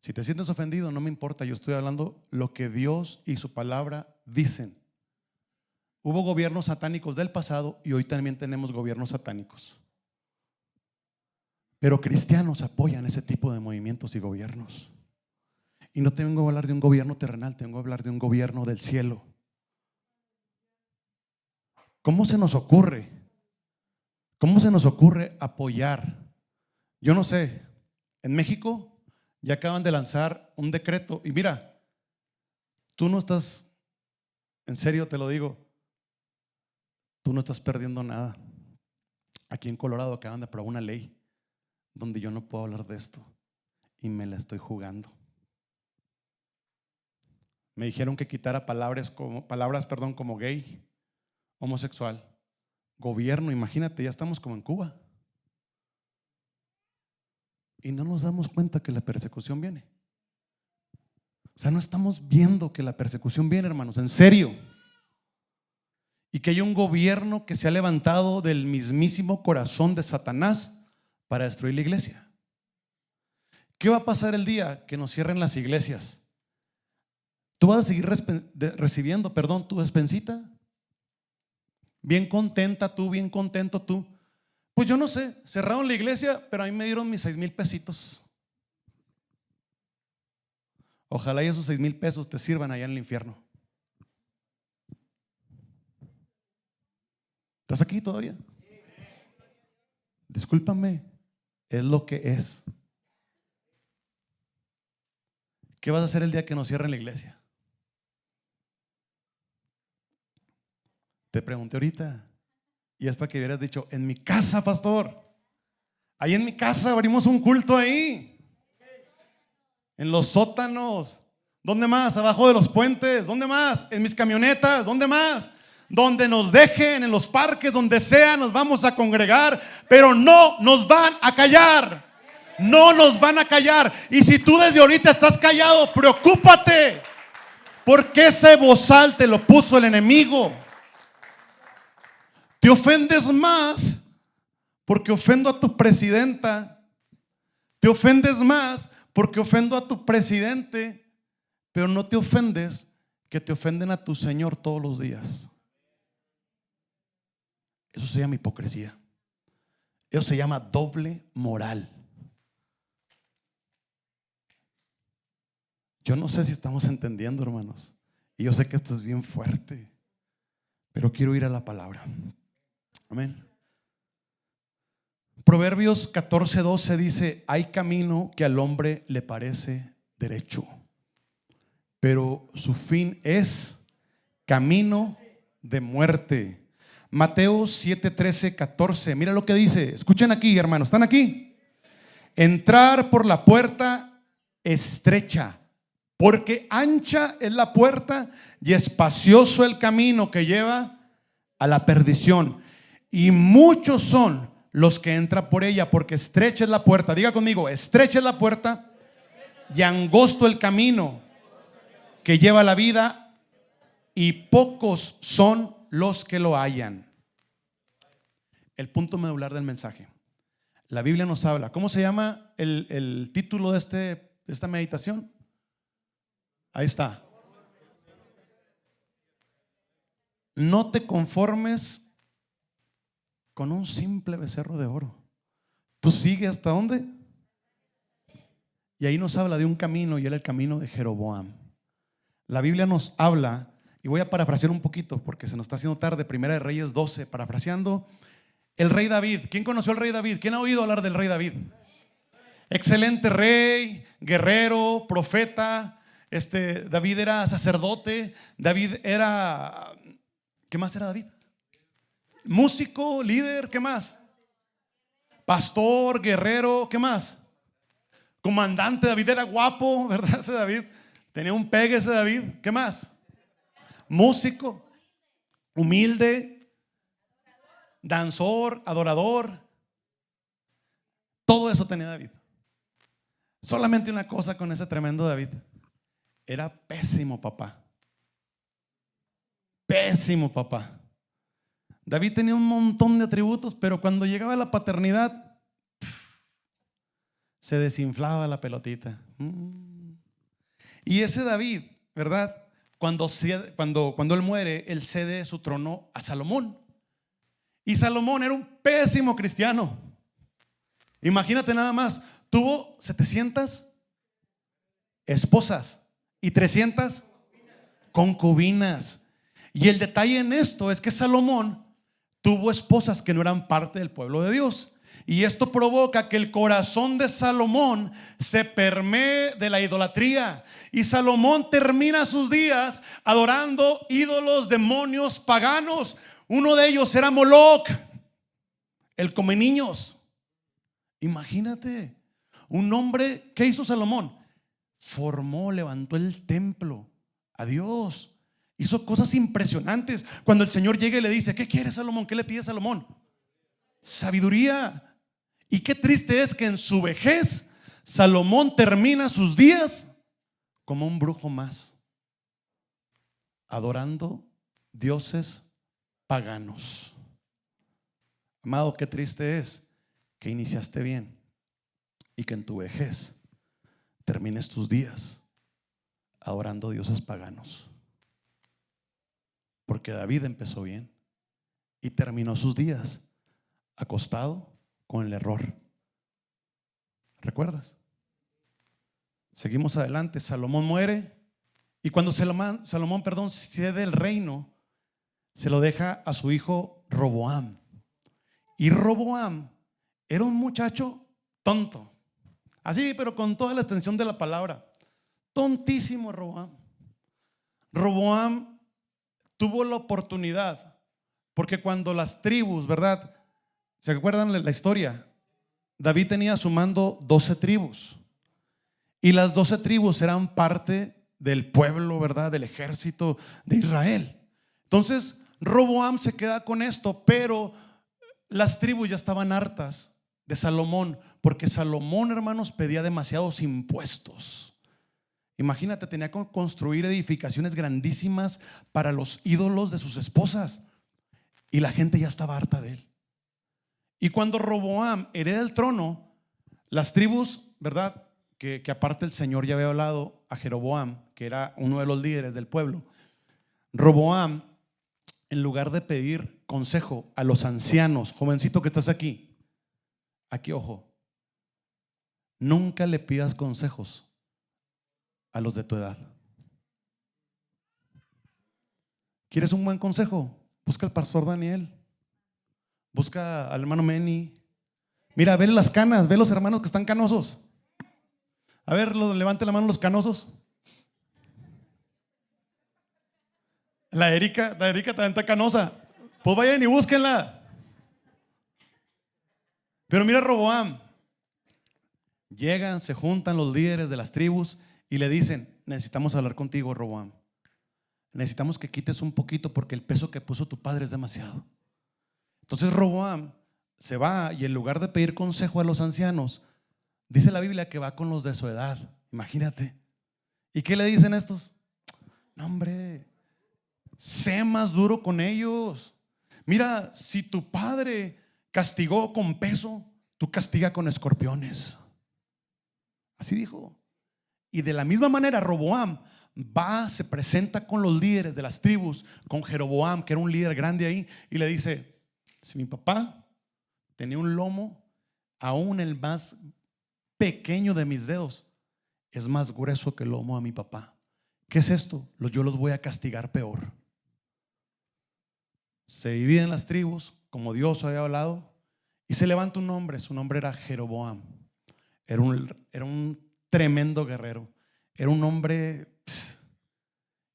Si te sientes ofendido, no me importa. Yo estoy hablando lo que Dios y su palabra dicen. Hubo gobiernos satánicos del pasado y hoy también tenemos gobiernos satánicos. Pero cristianos apoyan ese tipo de movimientos y gobiernos. Y no te vengo a hablar de un gobierno terrenal, te vengo a hablar de un gobierno del cielo. ¿Cómo se nos ocurre? ¿Cómo se nos ocurre apoyar? Yo no sé, en México ya acaban de lanzar un decreto y mira, tú no estás, en serio te lo digo, tú no estás perdiendo nada. Aquí en Colorado acaban de aprobar una ley donde yo no puedo hablar de esto y me la estoy jugando. Me dijeron que quitara palabras como gay, homosexual, gobierno. Imagínate, ya estamos como en Cuba. Y no nos damos cuenta que la persecución viene. O sea, no estamos viendo que la persecución viene, hermanos, en serio. Y que hay un gobierno que se ha levantado del mismísimo corazón de Satanás para destruir la iglesia. ¿Qué va a pasar el día que nos cierren las iglesias? ¿Tú vas a seguir recibiendo tu despensita? Bien contenta tú, bien contento tú. Pues yo no sé, cerraron la iglesia, pero a mí me dieron mis 6,000 pesitos. Ojalá y esos 6,000 pesos te sirvan allá en el infierno. ¿Estás aquí todavía? Discúlpame, es lo que es. ¿Qué vas a hacer el día que nos cierren la iglesia? Te pregunté ahorita. Y es para que hubieras dicho: en mi casa, pastor. Ahí en mi casa abrimos un culto ahí. En los sótanos. ¿Dónde más? Abajo de los puentes. ¿Dónde más? En mis camionetas. ¿Dónde más? Donde nos dejen, en los parques, donde sea, nos vamos a congregar. Pero no nos van a callar. No nos van a callar. Y si tú desde ahorita estás callado, preocúpate. Porque ese bozal te lo puso el enemigo. Te ofendes más porque ofendo a tu presidenta. Te ofendes más porque ofendo a tu presidente. Pero no te ofendes que te ofenden a tu Señor todos los días. Eso se llama hipocresía. Eso se llama doble moral. Yo no sé si estamos entendiendo, hermanos. Y yo sé que esto es bien fuerte, pero quiero ir a la palabra. Amén. Proverbios 14:12 dice: hay camino que al hombre le parece derecho, pero su fin es camino de muerte. Mateo 7:13-14. Mira lo que dice. Escuchen aquí, hermanos. ¿Están aquí? entrar por la puerta estrecha, porque ancha es la puerta y espacioso el camino que lleva a la perdición, y muchos son los que entran por ella, porque estrecha es la puerta. Diga conmigo, estrecha es la puerta y angosto el camino que lleva a la vida, y pocos son los que lo hallan. El punto medular del mensaje. La Biblia nos habla. ¿Cómo se llama el título de esta meditación? Ahí está. No te conformes con un simple becerro de oro. ¿Tú sigues hasta dónde? Y ahí nos habla de un camino, y era el camino de Jeroboam. La Biblia nos habla, y voy a parafrasear un poquito porque se nos está haciendo tarde. Primera de Reyes 12, parafraseando. El rey David. ¿Quién conoció al rey David? ¿Quién ha oído hablar del rey David? Excelente rey, guerrero, profeta. David era sacerdote. David era, ¿qué más era David? Músico, líder, ¿qué más? Pastor, guerrero, ¿qué más? Comandante. David era guapo, ¿verdad? Ese David tenía un pegue, ese David. ¿Qué más? Músico, humilde, danzor, adorador. Todo eso tenía David. Solamente una cosa con ese tremendo David: era pésimo papá. Pésimo papá. David tenía un montón de atributos, pero cuando llegaba a la paternidad, se desinflaba la pelotita. Y ese David, ¿verdad? Cuando él muere, él cede su trono a Salomón. Y Salomón era un pésimo cristiano. Imagínate nada más, tuvo 700 esposas y 300 concubinas. Y el detalle en esto es que Salomón tuvo esposas que no eran parte del pueblo de Dios. Y esto provoca que el corazón de Salomón se permee de la idolatría. Y Salomón termina sus días adorando ídolos, demonios paganos. Uno de ellos era Moloc, el come niños. Imagínate, un hombre. ¿Qué hizo Salomón? Levantó el templo a Dios. Hizo cosas impresionantes. Cuando el Señor llega y le dice: ¿qué quiere Salomón? ¿Qué le pide Salomón? Sabiduría. Y qué triste es que en su vejez Salomón termina sus días como un brujo más, adorando dioses paganos. Amado, qué triste es que iniciaste bien y que en tu vejez termines tus días adorando dioses paganos. Porque David empezó bien y terminó sus días acostado con el error. ¿Recuerdas? Seguimos adelante. Salomón muere, y cuando Salomón cede el reino, se lo deja a su hijo Roboam. Y Roboam era un muchacho tonto, así, pero con toda la extensión de la palabra. Tontísimo Roboam. Roboam tuvo la oportunidad, porque cuando las tribus, ¿verdad? ¿Se acuerdan la historia? David tenía a su mando 12 tribus, y las 12 tribus eran parte del pueblo, ¿verdad? Del ejército de Israel. Entonces Roboam se queda con esto, pero las tribus ya estaban hartas de Salomón, porque Salomón, hermanos, pedía demasiados impuestos. Imagínate, tenía que construir edificaciones grandísimas para los ídolos de sus esposas, y la gente ya estaba harta de él. Y cuando Roboam hereda el trono, las tribus, ¿verdad? Que aparte el Señor ya había hablado a Jeroboam, que era uno de los líderes del pueblo. Roboam, en lugar de pedir consejo a los ancianos, jovencito que estás aquí, ojo, nunca le pidas consejos a los de tu edad. ¿Quieres un buen consejo? Busca al pastor Daniel. Busca al hermano Meni. Mira, ve las canas, ve los hermanos que están canosos. A ver, levante la mano los canosos. La Erika también está canosa. Pues vayan y búsquenla. Pero mira Roboam. Llegan, se juntan los líderes de las tribus y le dicen: necesitamos hablar contigo, Roboam. Necesitamos que quites un poquito porque el peso que puso tu padre es demasiado. Entonces Roboam se va y en lugar de pedir consejo a los ancianos, dice la Biblia que va con los de su edad. Imagínate. ¿Y qué le dicen estos? No, hombre, sé más duro con ellos. Mira, si tu padre castigó con peso, tú castiga con escorpiones. Así dijo. Y de la misma manera Roboam va, se presenta con los líderes de las tribus, con Jeroboam, que era un líder grande ahí, y le dice: si mi papá tenía un lomo, aún el más pequeño de mis dedos es más grueso que el lomo de mi papá. ¿Qué es esto? Yo los voy a castigar peor. Se dividen las tribus como Dios había hablado y se levanta un hombre. Su nombre era Jeroboam. Era un tremendo guerrero. Era un hombre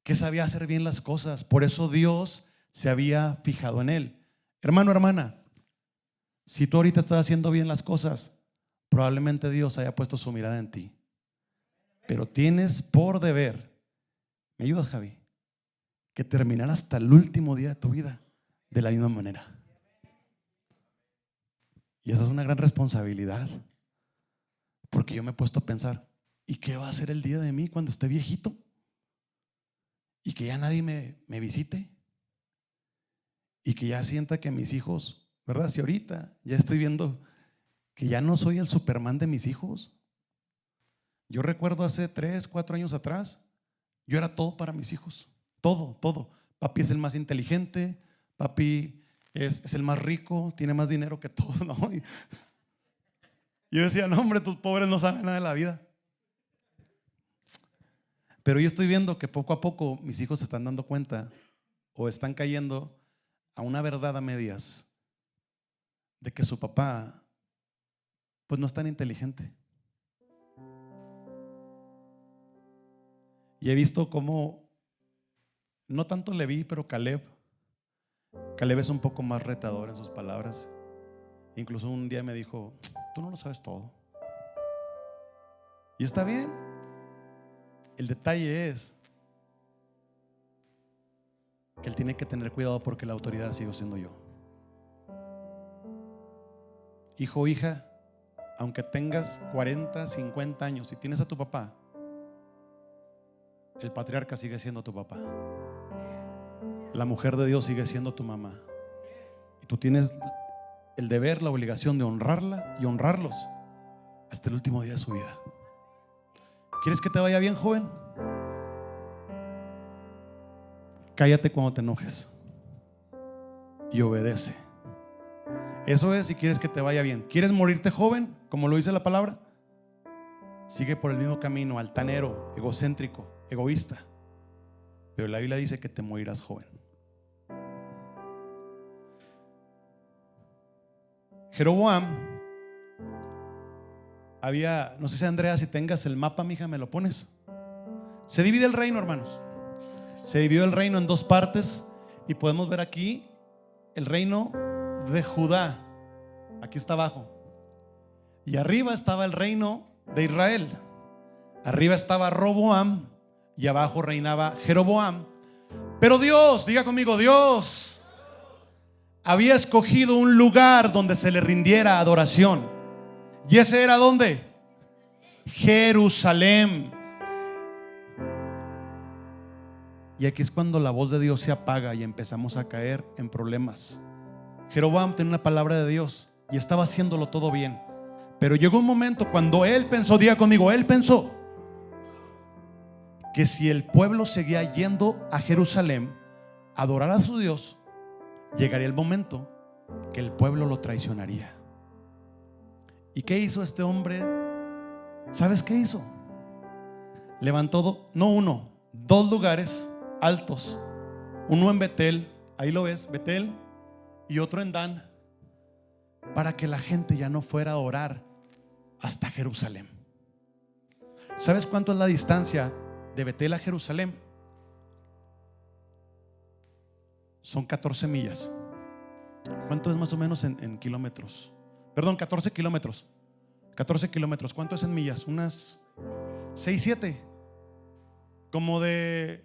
que sabía hacer bien las cosas. Por eso Dios se había fijado en él. Hermano, hermana, si tú ahorita estás haciendo bien las cosas, probablemente Dios haya puesto su mirada en ti. Pero tienes por deber, ¿me ayudas, Javi?, que terminar hasta el último día de tu vida de la misma manera. Y esa es una gran responsabilidad, porque yo me he puesto a pensar: ¿y qué va a hacer el día de mí cuando esté viejito? Y que ya nadie me visite. Y que ya sienta que mis hijos, ¿verdad? Si ahorita ya estoy viendo que ya no soy el Superman de mis hijos. Yo recuerdo hace 3, 4 años atrás, yo era todo para mis hijos. Todo, todo. Papi es el más inteligente, papi es el más rico, tiene más dinero que todo, ¿no? Y yo decía: no, hombre, tus pobres no saben nada de la vida. Pero yo estoy viendo que poco a poco mis hijos se están dando cuenta o están cayendo a una verdad a medias de que su papá pues no es tan inteligente. Y he visto cómo, no tanto Leví, pero Caleb es un poco más retador en sus palabras. Incluso un día me dijo: tú no lo sabes todo. Y está bien. El detalle es que él tiene que tener cuidado porque la autoridad sigo siendo yo. Hijo o hija, aunque tengas 40, 50 años y tienes a tu papá, el patriarca sigue siendo tu papá. La mujer de Dios sigue siendo tu mamá. Y tú tienes el deber, la obligación de honrarla y honrarlos hasta el último día de su vida. ¿Quieres que te vaya bien, joven? Cállate cuando te enojes y obedece. Eso es si quieres que te vaya bien. ¿Quieres morirte joven, como lo dice la palabra? Sigue por el mismo camino, altanero, egocéntrico, egoísta. Pero la Biblia dice que te morirás joven. Jeroboam había, no sé si Andrea, si tengas el mapa, mija, me lo pones. Se divide el reino, hermanos. Se dividió el reino en 2 partes y podemos ver aquí el reino de Judá. Aquí está abajo. Y arriba estaba el reino de Israel. Arriba estaba Roboam y abajo reinaba Jeroboam. Pero Dios, diga conmigo, Dios había escogido un lugar donde se le rindiera adoración. ¿Y ese era dónde? Jerusalén. Y aquí es cuando la voz de Dios se apaga y empezamos a caer en problemas. Jeroboam tenía una palabra de Dios y estaba haciéndolo todo bien. Pero llegó un momento cuando él pensó, diga conmigo, él pensó que si el pueblo seguía yendo a Jerusalén a adorar a su Dios, llegaría el momento que el pueblo lo traicionaría. ¿Y qué hizo este hombre? ¿Sabes qué hizo? Levantó no 1, 2 lugares altos. Uno en Betel, ahí lo ves, Betel, y otro en Dan, para que la gente ya no fuera a orar hasta Jerusalén. ¿Sabes cuánto es la distancia de Betel a Jerusalén? Son 14 millas. ¿Cuánto es más o menos en kilómetros? Perdón, 14 kilómetros. 14 kilómetros. ¿Cuánto es en millas? Unas 6, 7. Como de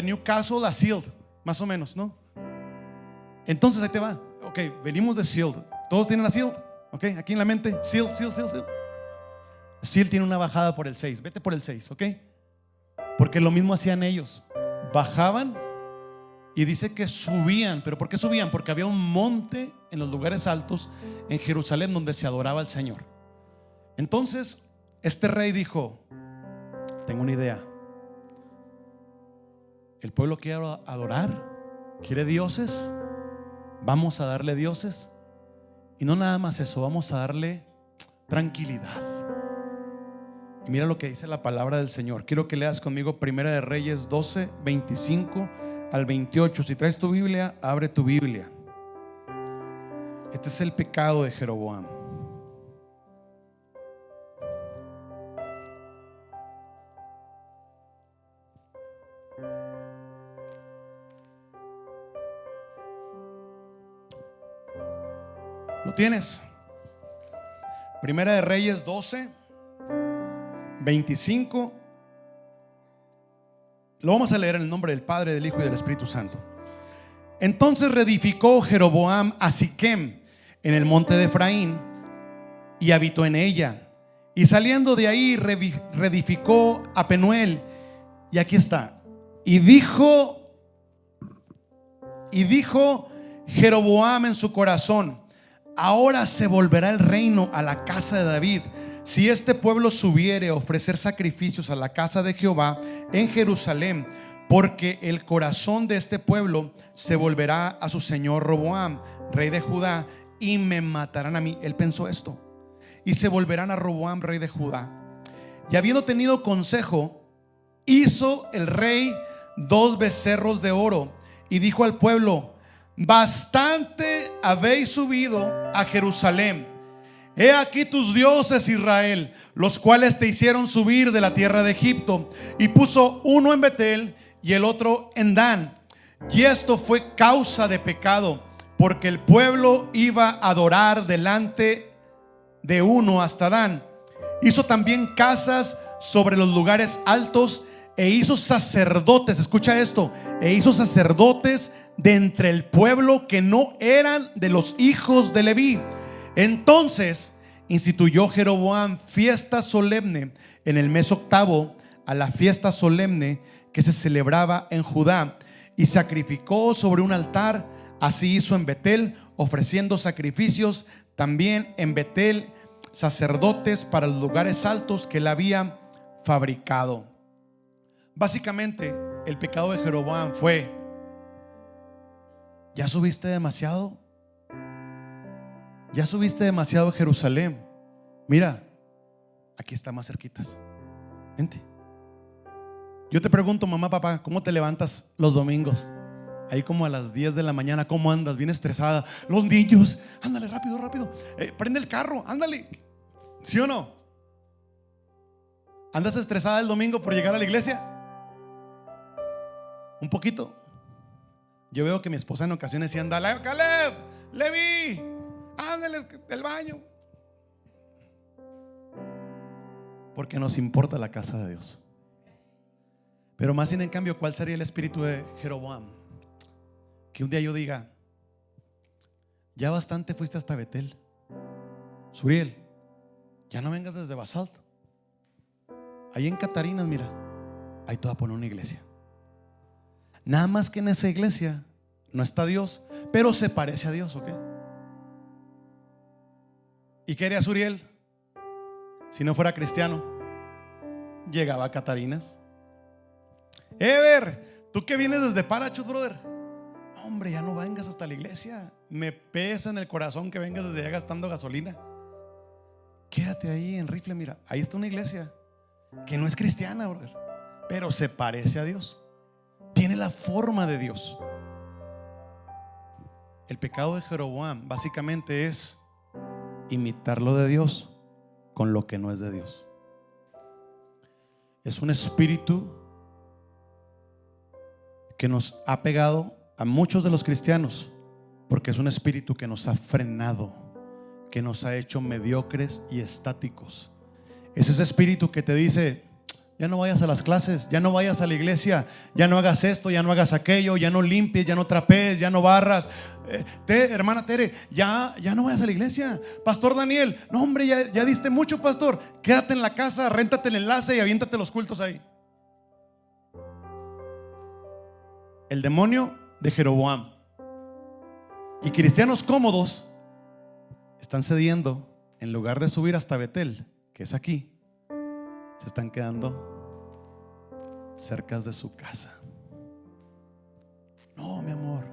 Newcastle a Sealed, más o menos, ¿no? Entonces ahí te va. Ok, venimos de Sealed. ¿Todos tienen a Sealed? Ok, aquí en la mente. Sealed. Sealed tiene una bajada por el 6. Vete por el 6, ok. Porque lo mismo hacían ellos. Bajaban y dice que subían. ¿Pero por qué subían? Porque había un monte en los lugares altos en Jerusalén donde se adoraba al Señor. Entonces este rey dijo: tengo una idea. El pueblo quiere adorar, quiere dioses. Vamos a darle dioses. Y no nada más eso, vamos a darle tranquilidad. Y mira lo que dice la palabra del Señor. Quiero que leas conmigo Primera de Reyes 12, 25 al 28. Si traes tu Biblia, abre tu Biblia. Este es el pecado de Jeroboam. ¿Lo tienes? Primera de Reyes 12, 25. Lo vamos a leer en el nombre del Padre, del Hijo y del Espíritu Santo. Entonces reedificó Jeroboam a Siquem en el monte de Efraín y habitó en ella. Y saliendo de ahí reedificó a Penuel. Y aquí está. Y dijo Jeroboam en su corazón: ahora se volverá el reino a la casa de David, si este pueblo subiere a ofrecer sacrificios a la casa de Jehová en Jerusalén, porque el corazón de este pueblo se volverá a su señor Roboam, rey de Judá, y me matarán a mí. Él pensó esto: y se volverán a Roboam, rey de Judá. Y habiendo tenido consejo, hizo el rey 2 becerros de oro y dijo al pueblo: bastante habéis subido a Jerusalén. He aquí tus dioses, Israel, los cuales te hicieron subir de la tierra de Egipto. Y puso uno en Betel y el otro en Dan. Y esto fue causa de pecado, porque el pueblo iba a adorar delante de uno hasta Dan. Hizo también casas sobre los lugares altos e hizo sacerdotes. Escucha esto: e hizo sacerdotes de entre el pueblo que no eran de los hijos de Leví. Entonces instituyó Jeroboam fiesta solemne en el mes octavo, a la fiesta solemne que se celebraba en Judá, y sacrificó sobre un altar. Así hizo en Betel, ofreciendo sacrificios también en Betel, sacerdotes para los lugares altos que él había fabricado. Básicamente el pecado de Jeroboam fue: ya subiste demasiado. Ya subiste demasiado a Jerusalén. Mira, aquí está más cerquitas. Vente. Yo te pregunto, mamá, papá, ¿cómo te levantas los domingos? Ahí como a las 10 de la mañana, ¿cómo andas? Bien estresada. Los niños, ándale, rápido. Prende el carro, ándale. ¿Sí o no? ¿Andas estresada el domingo por llegar a la iglesia? Un poquito. Yo veo que mi esposa en ocasiones sí anda: Caleb, Levi, ándale del baño. Porque nos importa la casa de Dios. Pero más sin en cambio, ¿cuál sería el espíritu de Jeroboam? Que un día yo diga: ya bastante fuiste hasta Betel, Suriel, ya no vengas desde Basalt. Ahí en Catarinas, mira, ahí te voy a poner una iglesia. Nada más que en esa iglesia no está Dios, pero se parece a Dios, ¿ok? ¿Y qué haría Suriel si no fuera cristiano? Llegaba a Catarinas. Ever, tú que vienes desde Parachut, brother, hombre, ya no vengas hasta la iglesia. Me pesa en el corazón que vengas desde allá gastando gasolina. Quédate ahí en Rifle, mira, ahí está una iglesia que no es cristiana, brother, pero se parece a Dios. Tiene la forma de Dios. El pecado de Jeroboam básicamente es imitar lo de Dios con lo que no es de Dios. Es un espíritu que nos ha pegado a muchos de los cristianos, porque es un espíritu que nos ha frenado, que nos ha hecho mediocres y estáticos. Es ese espíritu que te dice: ya no vayas a las clases, ya no vayas a la iglesia, ya no hagas esto, ya no hagas aquello, ya no limpies, ya no trapees, ya no barras. Hermana Tere, ya no vayas a la iglesia. Pastor Daniel, no hombre, ya diste mucho, pastor. Quédate en la casa, réntate el enlace y aviéntate los cultos ahí. El demonio de Jeroboam y cristianos cómodos están cediendo. En lugar de subir hasta Betel, que es aquí, se están quedando cerca de su casa. No, mi amor,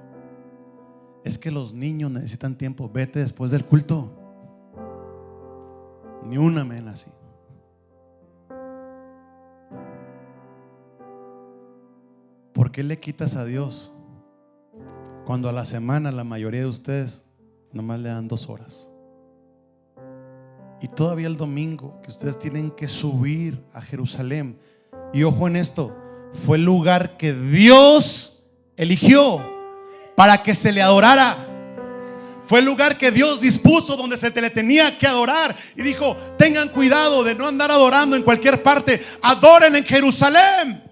es que los niños necesitan tiempo. Vete después del culto. Ni una amén así. ¿Por qué le quitas a Dios cuando a la semana la mayoría de ustedes nomás le dan 2 horas? Y todavía el domingo que ustedes tienen que subir a Jerusalén. Y ojo en esto, fue el lugar que Dios eligió para que se le adorara. Fue el lugar que Dios dispuso donde se le tenía que adorar. Y dijo: tengan cuidado de no andar adorando en cualquier parte. Adoren en Jerusalén.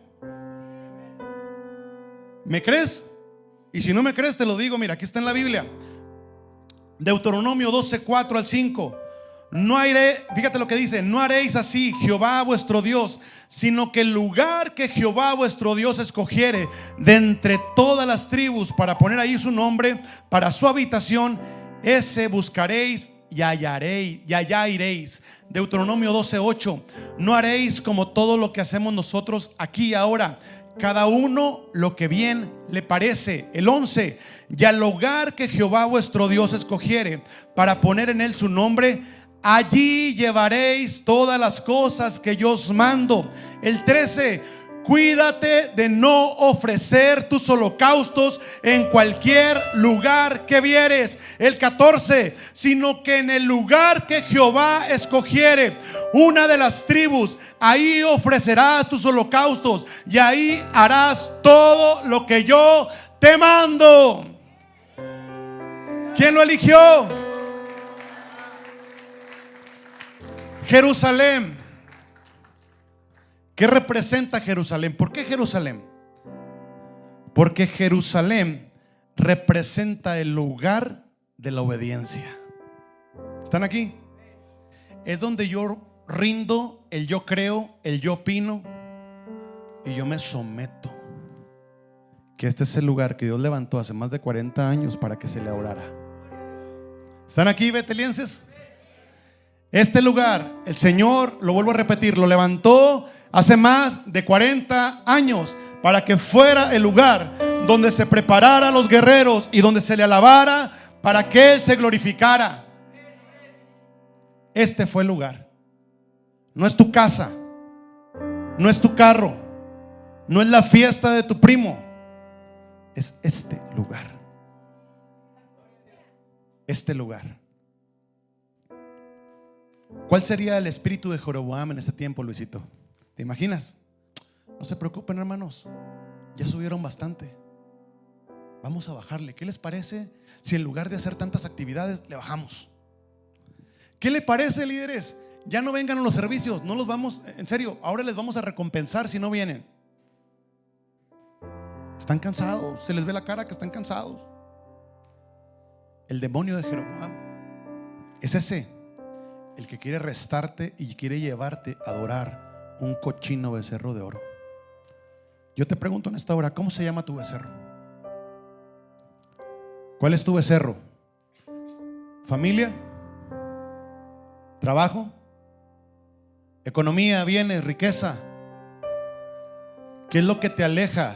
¿Me crees? Y si no me crees, te lo digo. Mira, aquí está en la Biblia, Deuteronomio 12, 4 al 5. No haré, fíjate lo que dice: no haréis así Jehová vuestro Dios, sino que el lugar que Jehová vuestro Dios escogiere de entre todas las tribus para poner ahí su nombre, para su habitación, ese buscaréis y hallaréis, y allá iréis. Deuteronomio 12, 8. No haréis como todo lo que hacemos nosotros aquí ahora, cada uno lo que bien le parece. El 11. Y al lugar que Jehová vuestro Dios escogiere para poner en él su nombre, allí llevaréis todas las cosas que yo os mando. El 13. Cuídate de no ofrecer tus holocaustos en cualquier lugar que vieres. El 14. Sino que en el lugar que Jehová escogiere, una de las tribus, ahí ofrecerás tus holocaustos y ahí harás todo lo que yo te mando. ¿Quién lo eligió? Jerusalén. ¿Qué representa Jerusalén? ¿Por qué Jerusalén? Porque Jerusalén representa el lugar de la obediencia. ¿Están aquí? Es donde yo rindo, el yo creo, el yo opino y yo me someto. Que este es el lugar que Dios levantó hace más de 40 años para que se le adorara. ¿Están aquí, betelienses? Este lugar, el Señor, lo vuelvo a repetir, lo levantó hace más de 40 años para que fuera el lugar donde se preparara a los guerreros y donde se le alabara para que Él se glorificara. Este fue el lugar. No es tu casa, no es tu carro, no es la fiesta de tu primo. Es este lugar. Este lugar. ¿Cuál sería el espíritu de Jeroboam en ese tiempo, Luisito? ¿Te imaginas? No se preocupen, hermanos, ya subieron bastante. Vamos a bajarle. ¿Qué les parece si en lugar de hacer tantas actividades le bajamos? ¿Qué le parece, líderes? Ya no vengan a los servicios, no los vamos, en serio, ahora les vamos a recompensar si no vienen. Están cansados, se les ve la cara que están cansados. El demonio de Jeroboam es ese, el que quiere restarte y quiere llevarte a adorar un cochino becerro de oro. Yo te pregunto en esta hora, ¿cómo se llama tu becerro? ¿Cuál es tu becerro? ¿Familia? ¿Trabajo? ¿Economía, bienes, riqueza? ¿Qué es lo que te aleja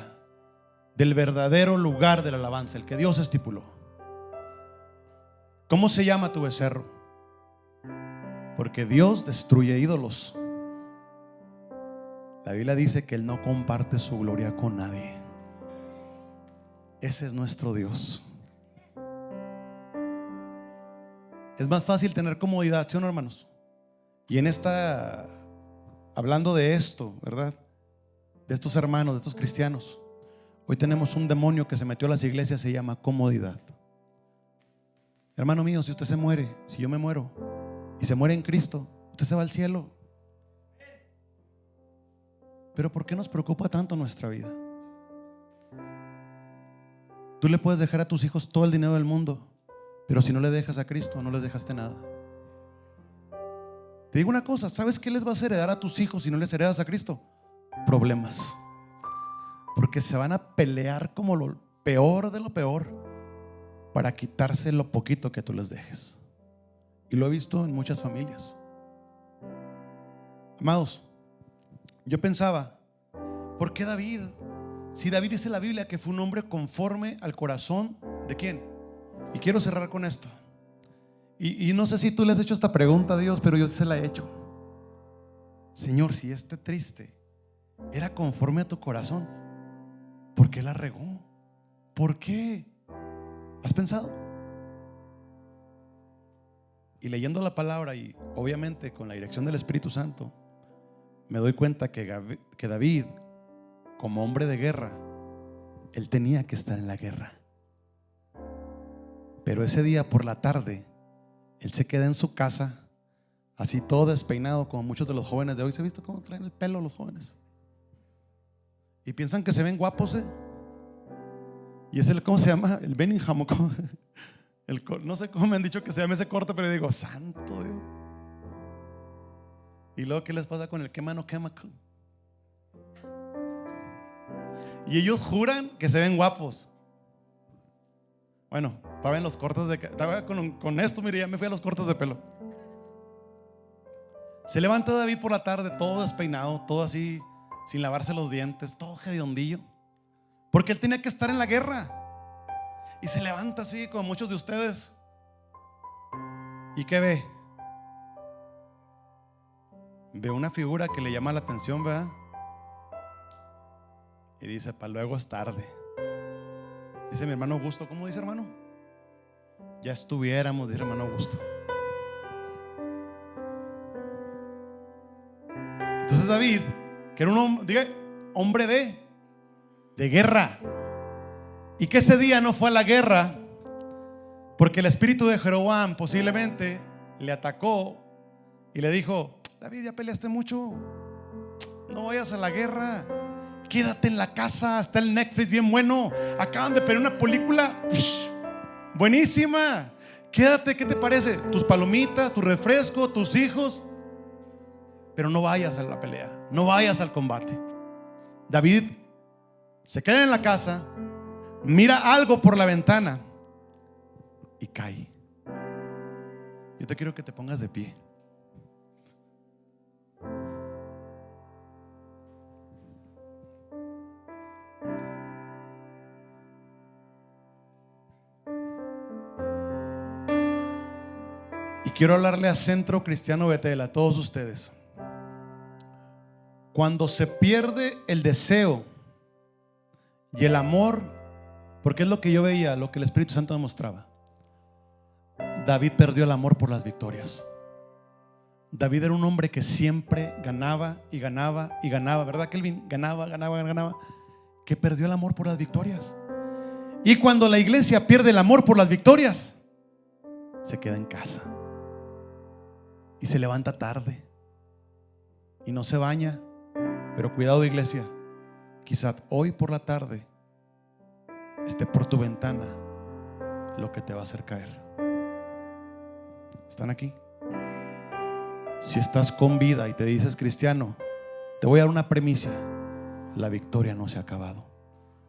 del verdadero lugar de la alabanza, el que Dios estipuló? ¿Cómo se llama tu becerro? Porque Dios destruye ídolos. La Biblia dice que Él no comparte su gloria con nadie. Ese es nuestro Dios. Es más fácil tener comodidad, ¿sí o no, hermanos? Y en esta, hablando de esto, ¿verdad? De estos hermanos, de estos cristianos, hoy tenemos un demonio que se metió a las iglesias, se llama comodidad. Hermano mío, si usted se muere, si yo me muero y se muere en Cristo, usted se va al cielo. Pero ¿por qué nos preocupa tanto nuestra vida? Tú le puedes dejar a tus hijos todo el dinero del mundo, pero si no le dejas a Cristo, no les dejaste nada. Te digo una cosa, ¿sabes qué les vas a heredar a tus hijos si no les heredas a Cristo? Problemas. Porque se van a pelear como lo peor de lo peor para quitarse lo poquito que tú les dejes. Y lo he visto en muchas familias. Amados, yo pensaba, ¿por qué David? Si David dice en la Biblia que fue un hombre conforme al corazón ¿de quién? Y quiero cerrar con esto. Y no sé si tú le has hecho esta pregunta a Dios, pero yo se la he hecho. Señor, si este triste era conforme a tu corazón, ¿por qué la regó? ¿Por qué? ¿Has pensado? Y leyendo la palabra y obviamente con la dirección del Espíritu Santo, me doy cuenta que David, como hombre de guerra, él tenía que estar en la guerra. Pero ese día por la tarde, él se queda en su casa, así todo despeinado, como muchos de los jóvenes de hoy. ¿Se ha visto cómo traen el pelo los jóvenes? Y piensan que se ven guapos, y es el, ¿cómo se llama? El Benningham, no sé cómo me han dicho que se llama ese corte, pero yo digo, santo Dios. Y luego, ¿qué les pasa con el quema no quema? Y ellos juran que se ven guapos. Bueno, estaba en los cortes de, estaba con esto, mire, ya me fui a los cortes de pelo. Se levanta David por la tarde, todo despeinado, todo así, sin lavarse los dientes, todo hediondillo, porque él tenía que estar en la guerra. Y se levanta así, como muchos de ustedes. ¿Y qué ve? Ve una figura que le llama la atención, ¿verdad? Y dice, para luego es tarde. Dice mi hermano Augusto, ¿cómo dice, hermano? Ya estuviéramos, dice hermano Augusto. Entonces David, que era un hombre, diga, hombre de guerra, y que ese día no fue a la guerra porque el espíritu de Jeroboam posiblemente le atacó y le dijo, David, ya peleaste mucho, no vayas a la guerra, quédate en la casa, está el Netflix bien bueno, acaban de pelear una película buenísima, quédate, ¿qué te parece? Tus palomitas, tu refresco, tus hijos, pero no vayas a la pelea, no vayas al combate. David se queda en la casa, mira algo por la ventana y cae. Yo te quiero que te pongas de pie. Y quiero hablarle a Centro Cristiano Betel, a todos ustedes. Cuando se pierde el deseo y el amor, porque es lo que yo veía, lo que el Espíritu Santo me mostraba, David perdió el amor por las victorias. David era un hombre que siempre ganaba y ganaba y ganaba, ¿verdad, Kelvin? Ganaba, que perdió el amor por las victorias. Y cuando la iglesia pierde el amor por las victorias, se queda en casa y se levanta tarde y no se baña. Pero cuidado, iglesia, quizás hoy por la tarde esté por tu ventana lo que te va a hacer caer. ¿Están aquí? Si estás con vida y te dices cristiano, te voy a dar una premisa: la victoria no se ha acabado,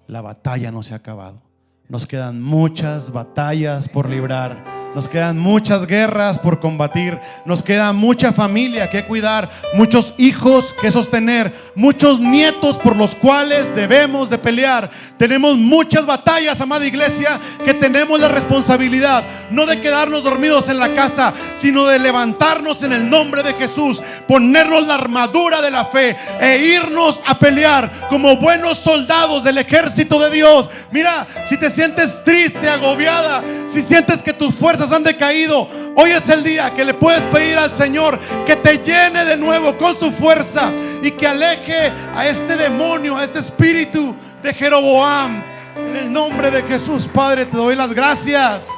la batalla no se ha acabado. Nos quedan muchas batallas por librar, nos quedan muchas guerras por combatir, nos queda mucha familia que cuidar, muchos hijos que sostener, muchos nietos por los cuales debemos de pelear. Tenemos muchas batallas, amada iglesia, que tenemos la responsabilidad no de quedarnos dormidos en la casa, sino de levantarnos en el nombre de Jesús, ponernos la armadura de la fe e irnos a pelear como buenos soldados del ejército de Dios. Mira, si te sientes triste, agobiada, si sientes que tus fuerzas han decaído, hoy es el día que le puedes pedir al Señor que te llene de nuevo con su fuerza y que aleje a este demonio, a este espíritu de Jeroboam. En el nombre de Jesús, Padre, te doy las gracias.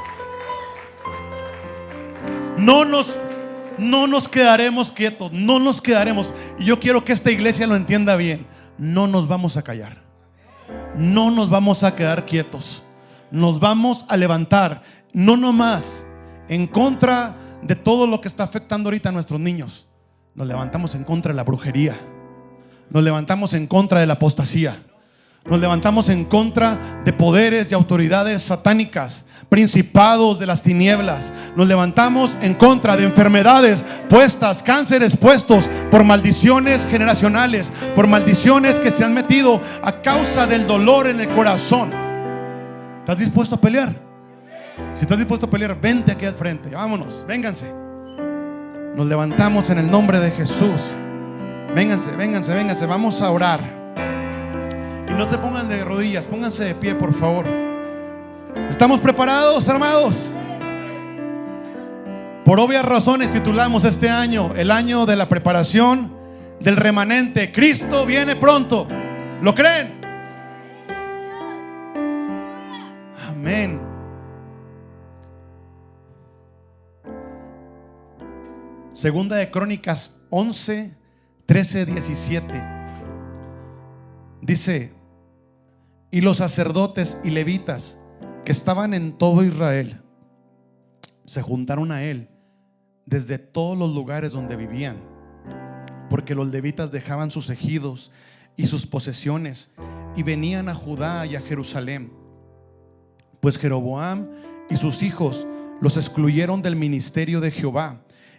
No nos quedaremos quietos, no nos quedaremos. Y yo quiero que esta iglesia lo entienda bien. No nos vamos a callar, no nos vamos a quedar quietos. Nos vamos a levantar, no nomás en contra de todo lo que está afectando ahorita a nuestros niños. Nos levantamos en contra de la brujería, nos levantamos en contra de la apostasía, nos levantamos en contra de poderes y autoridades satánicas, principados de las tinieblas. Nos levantamos en contra de enfermedades puestas, cánceres puestos por maldiciones generacionales, por maldiciones que se han metido a causa del dolor en el corazón. ¿Estás dispuesto a pelear? Si estás dispuesto a pelear, vente aquí al frente. Vámonos, vénganse. Nos levantamos en el nombre de Jesús. Vénganse, vénganse, vénganse. Vamos a orar. Y no te pongan de rodillas, pónganse de pie, por favor. ¿Estamos preparados, amados? Por obvias razones titulamos este año el año de la preparación del remanente. Cristo viene pronto. ¿Lo creen? Amén. Segunda de Crónicas 11, 13, 17. Dice: y los sacerdotes y levitas que estaban en todo Israel se juntaron a él desde todos los lugares donde vivían, porque los levitas dejaban sus ejidos y sus posesiones y venían a Judá y a Jerusalén, pues Jeroboam y sus hijos los excluyeron del ministerio de Jehová,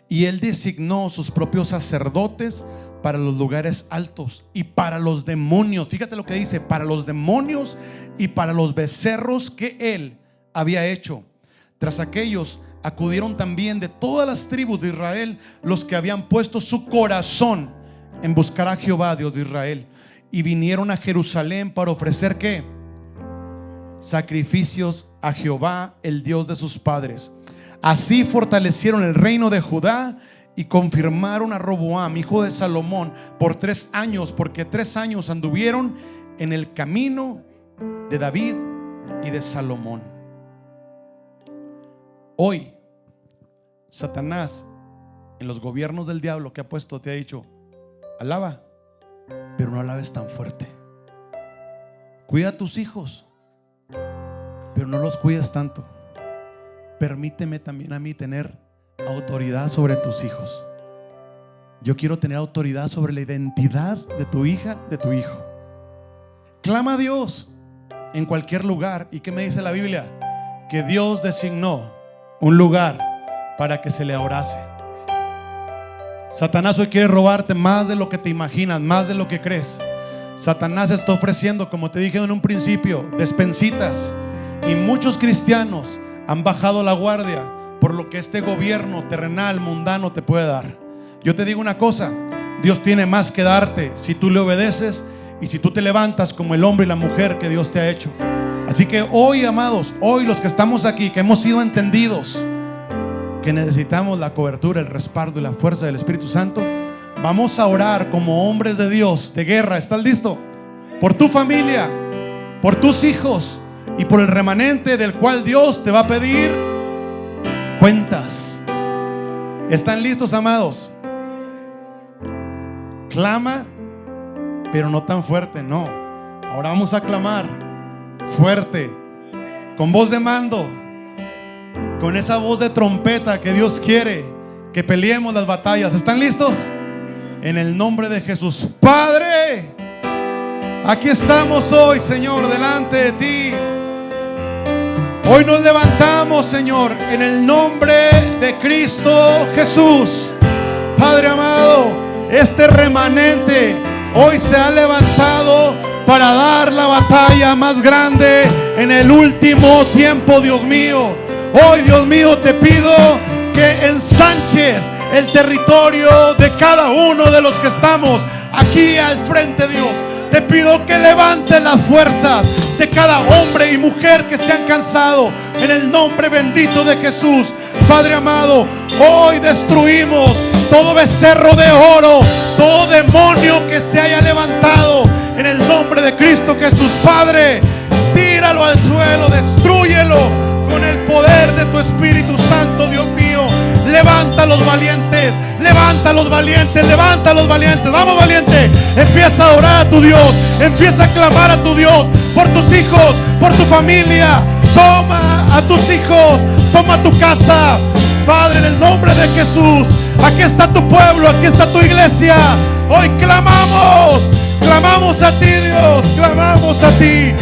y él designó sus propios sacerdotes para los lugares altos y para los demonios. Fíjate lo que dice: para los demonios y para los becerros que él había hecho. Tras aquellos acudieron también de todas las tribus de Israel los que habían puesto su corazón en buscar a Jehová, Dios de Israel, y vinieron a Jerusalén para ofrecer ¿qué? Sacrificios a Jehová, el Dios de sus padres. Así fortalecieron el reino de Judá y confirmaron a Roboam, hijo de Salomón, por 3 años, porque 3 años anduvieron en el camino de David y de Salomón. Hoy Satanás, en los gobiernos del diablo que ha puesto, te ha dicho: alaba, pero no alabes tan fuerte. Cuida a tus hijos, pero no los cuides tanto. Permíteme también a mí tener autoridad sobre tus hijos. Yo quiero tener autoridad sobre la identidad de tu hija, de tu hijo. Clama a Dios en cualquier lugar. ¿Y qué me dice la Biblia? Que Dios designó un lugar para que se le orase. Satanás hoy quiere robarte más de lo que te imaginas, más de lo que crees. Satanás está ofreciendo, como te dije en un principio, despensitas, y muchos cristianos han bajado la guardia por lo que este gobierno terrenal, mundano te puede dar. Yo te digo una cosa: Dios tiene más que darte si tú le obedeces y si tú te levantas como el hombre y la mujer que Dios te ha hecho. Así que hoy, amados, hoy los que estamos aquí, que hemos sido entendidos que necesitamos la cobertura, el respaldo y la fuerza del Espíritu Santo, vamos a orar como hombres de Dios, de guerra. ¿Estás listo? Por tu familia, por tus hijos y por el remanente del cual Dios te va a pedir cuentas. ¿Están listos, amados? Clama, pero no tan fuerte, no. Ahora vamos a clamar fuerte, con voz de mando, con esa voz de trompeta que Dios quiere que peleemos las batallas. ¿Están listos? En el nombre de Jesús. Padre, aquí estamos hoy, Señor, delante de ti. Hoy nos levantamos, Señor, en el nombre de Cristo Jesús. Padre amado, este remanente hoy se ha levantado para dar la batalla más grande en el último tiempo, Dios mío. Hoy, Dios mío, te pido que ensanches el territorio de cada uno de los que estamos aquí al frente, Dios. Te pido que levantes las fuerzas de cada hombre y mujer que se han cansado, en el nombre bendito de Jesús. Padre amado, hoy destruimos todo becerro de oro, todo demonio que se haya levantado, en el nombre de Cristo Jesús. Padre, tíralo al suelo, destrúyelo con el poder de tu Espíritu Santo, Dios mío. levanta a los valientes, levanta a los valientes, levanta a los valientes. Vamos, valiente, empieza a adorar a tu Dios, empieza a clamar a tu Dios por tus hijos, por tu familia. Toma a tus hijos, toma tu casa, Padre, en el nombre de Jesús. Aquí está tu pueblo, aquí está tu iglesia. Hoy clamamos, clamamos a ti, Dios, clamamos a ti,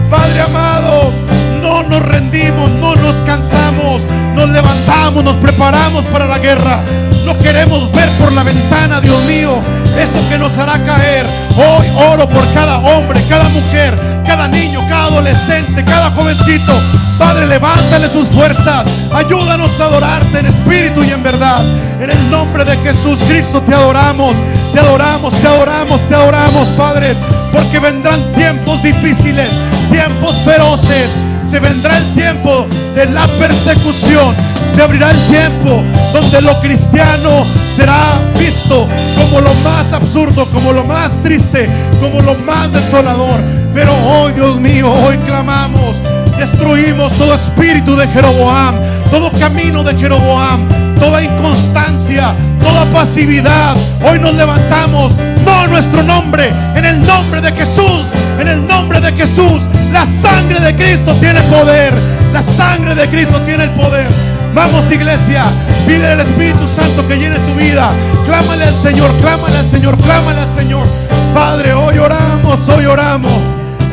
Padre amado. No nos rendimos, no nos cansamos, nos levantamos, nos preparamos para la guerra. No queremos ver por la ventana, Dios mío, eso que nos hará caer. Hoy oro por cada hombre, cada mujer, cada niño, cada adolescente, cada jovencito. Padre, levántale sus fuerzas, ayúdanos a adorarte en espíritu y en verdad. En el nombre de Jesús Cristo te adoramos, te adoramos, te adoramos, te adoramos, Padre, porque vendrán tiempos difíciles, tiempos feroces. Se vendrá el tiempo de la persecución. Se abrirá el tiempo donde lo cristiano será visto como lo más absurdo, como lo más triste, como lo más desolador. Pero hoy, Dios mío, hoy clamamos. Destruimos todo espíritu de Jeroboam, todo camino de Jeroboam, toda inconstancia, toda pasividad. Hoy nos levantamos, no a nuestro nombre, en el nombre de Jesús, en el nombre de Jesús. La sangre de Cristo tiene poder, la sangre de Cristo tiene el poder. Vamos, iglesia, pide al Espíritu Santo que llene tu vida. Clámale al Señor, clámale al Señor, clámale al Señor. Padre, hoy oramos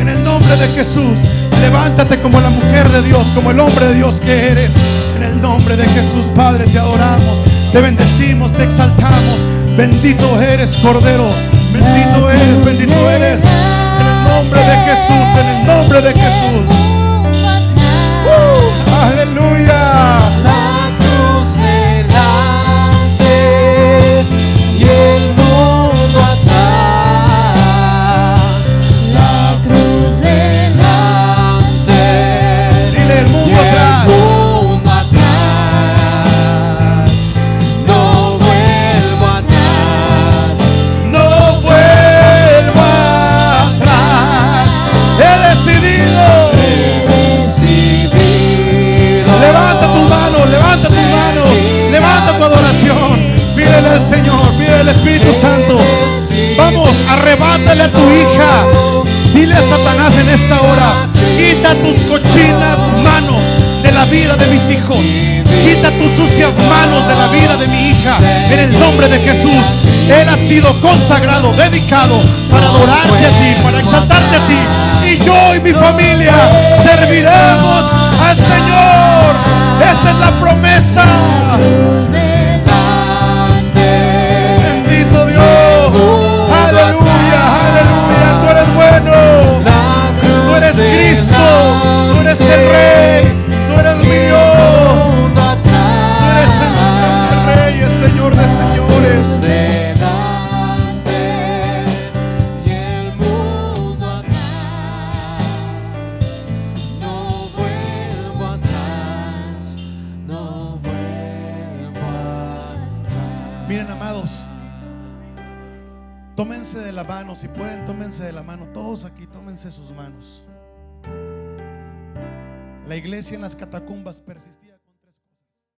en el nombre de Jesús. Levántate como la mujer de Dios, como el hombre de Dios que eres. En el nombre de Jesús, Padre, te adoramos, te bendecimos, te exaltamos. Bendito eres, Cordero, bendito eres, bendito eres. En el nombre de Jesús, en el nombre de Jesús. Aleluya. La cruz delante y el mundo atrás. La cruz delante. Dile el mundo y atrás. el mundo atrás. No vuelvo atrás. No vuelvo atrás. He decidido. Levanta tus manos, levanta tus manos, levanta tu adoración. Pídele al Señor, pídele al Espíritu Santo. Vamos, arrebátale a tu hija. Dile a Satanás en esta hora: quita tus cochinas manos de la vida de mis hijos. Quita tus sucias manos de la vida de mi hija. En el nombre de Jesús. Él ha sido consagrado, dedicado para adorarte a ti, para exaltarte a ti. Y yo y mi familia serviremos al Señor. Esa es la promesa. Bendito Dios. Aleluya, aleluya. Tú eres bueno. Tú eres Cristo. Tú eres el Rey. Tú eres mi Dios. Tú eres el Rey, el Señor de señores. Miren, amados, tómense de la mano, si pueden, tómense de la mano. Todos aquí, tómense sus manos. La iglesia en las catacumbas persistía.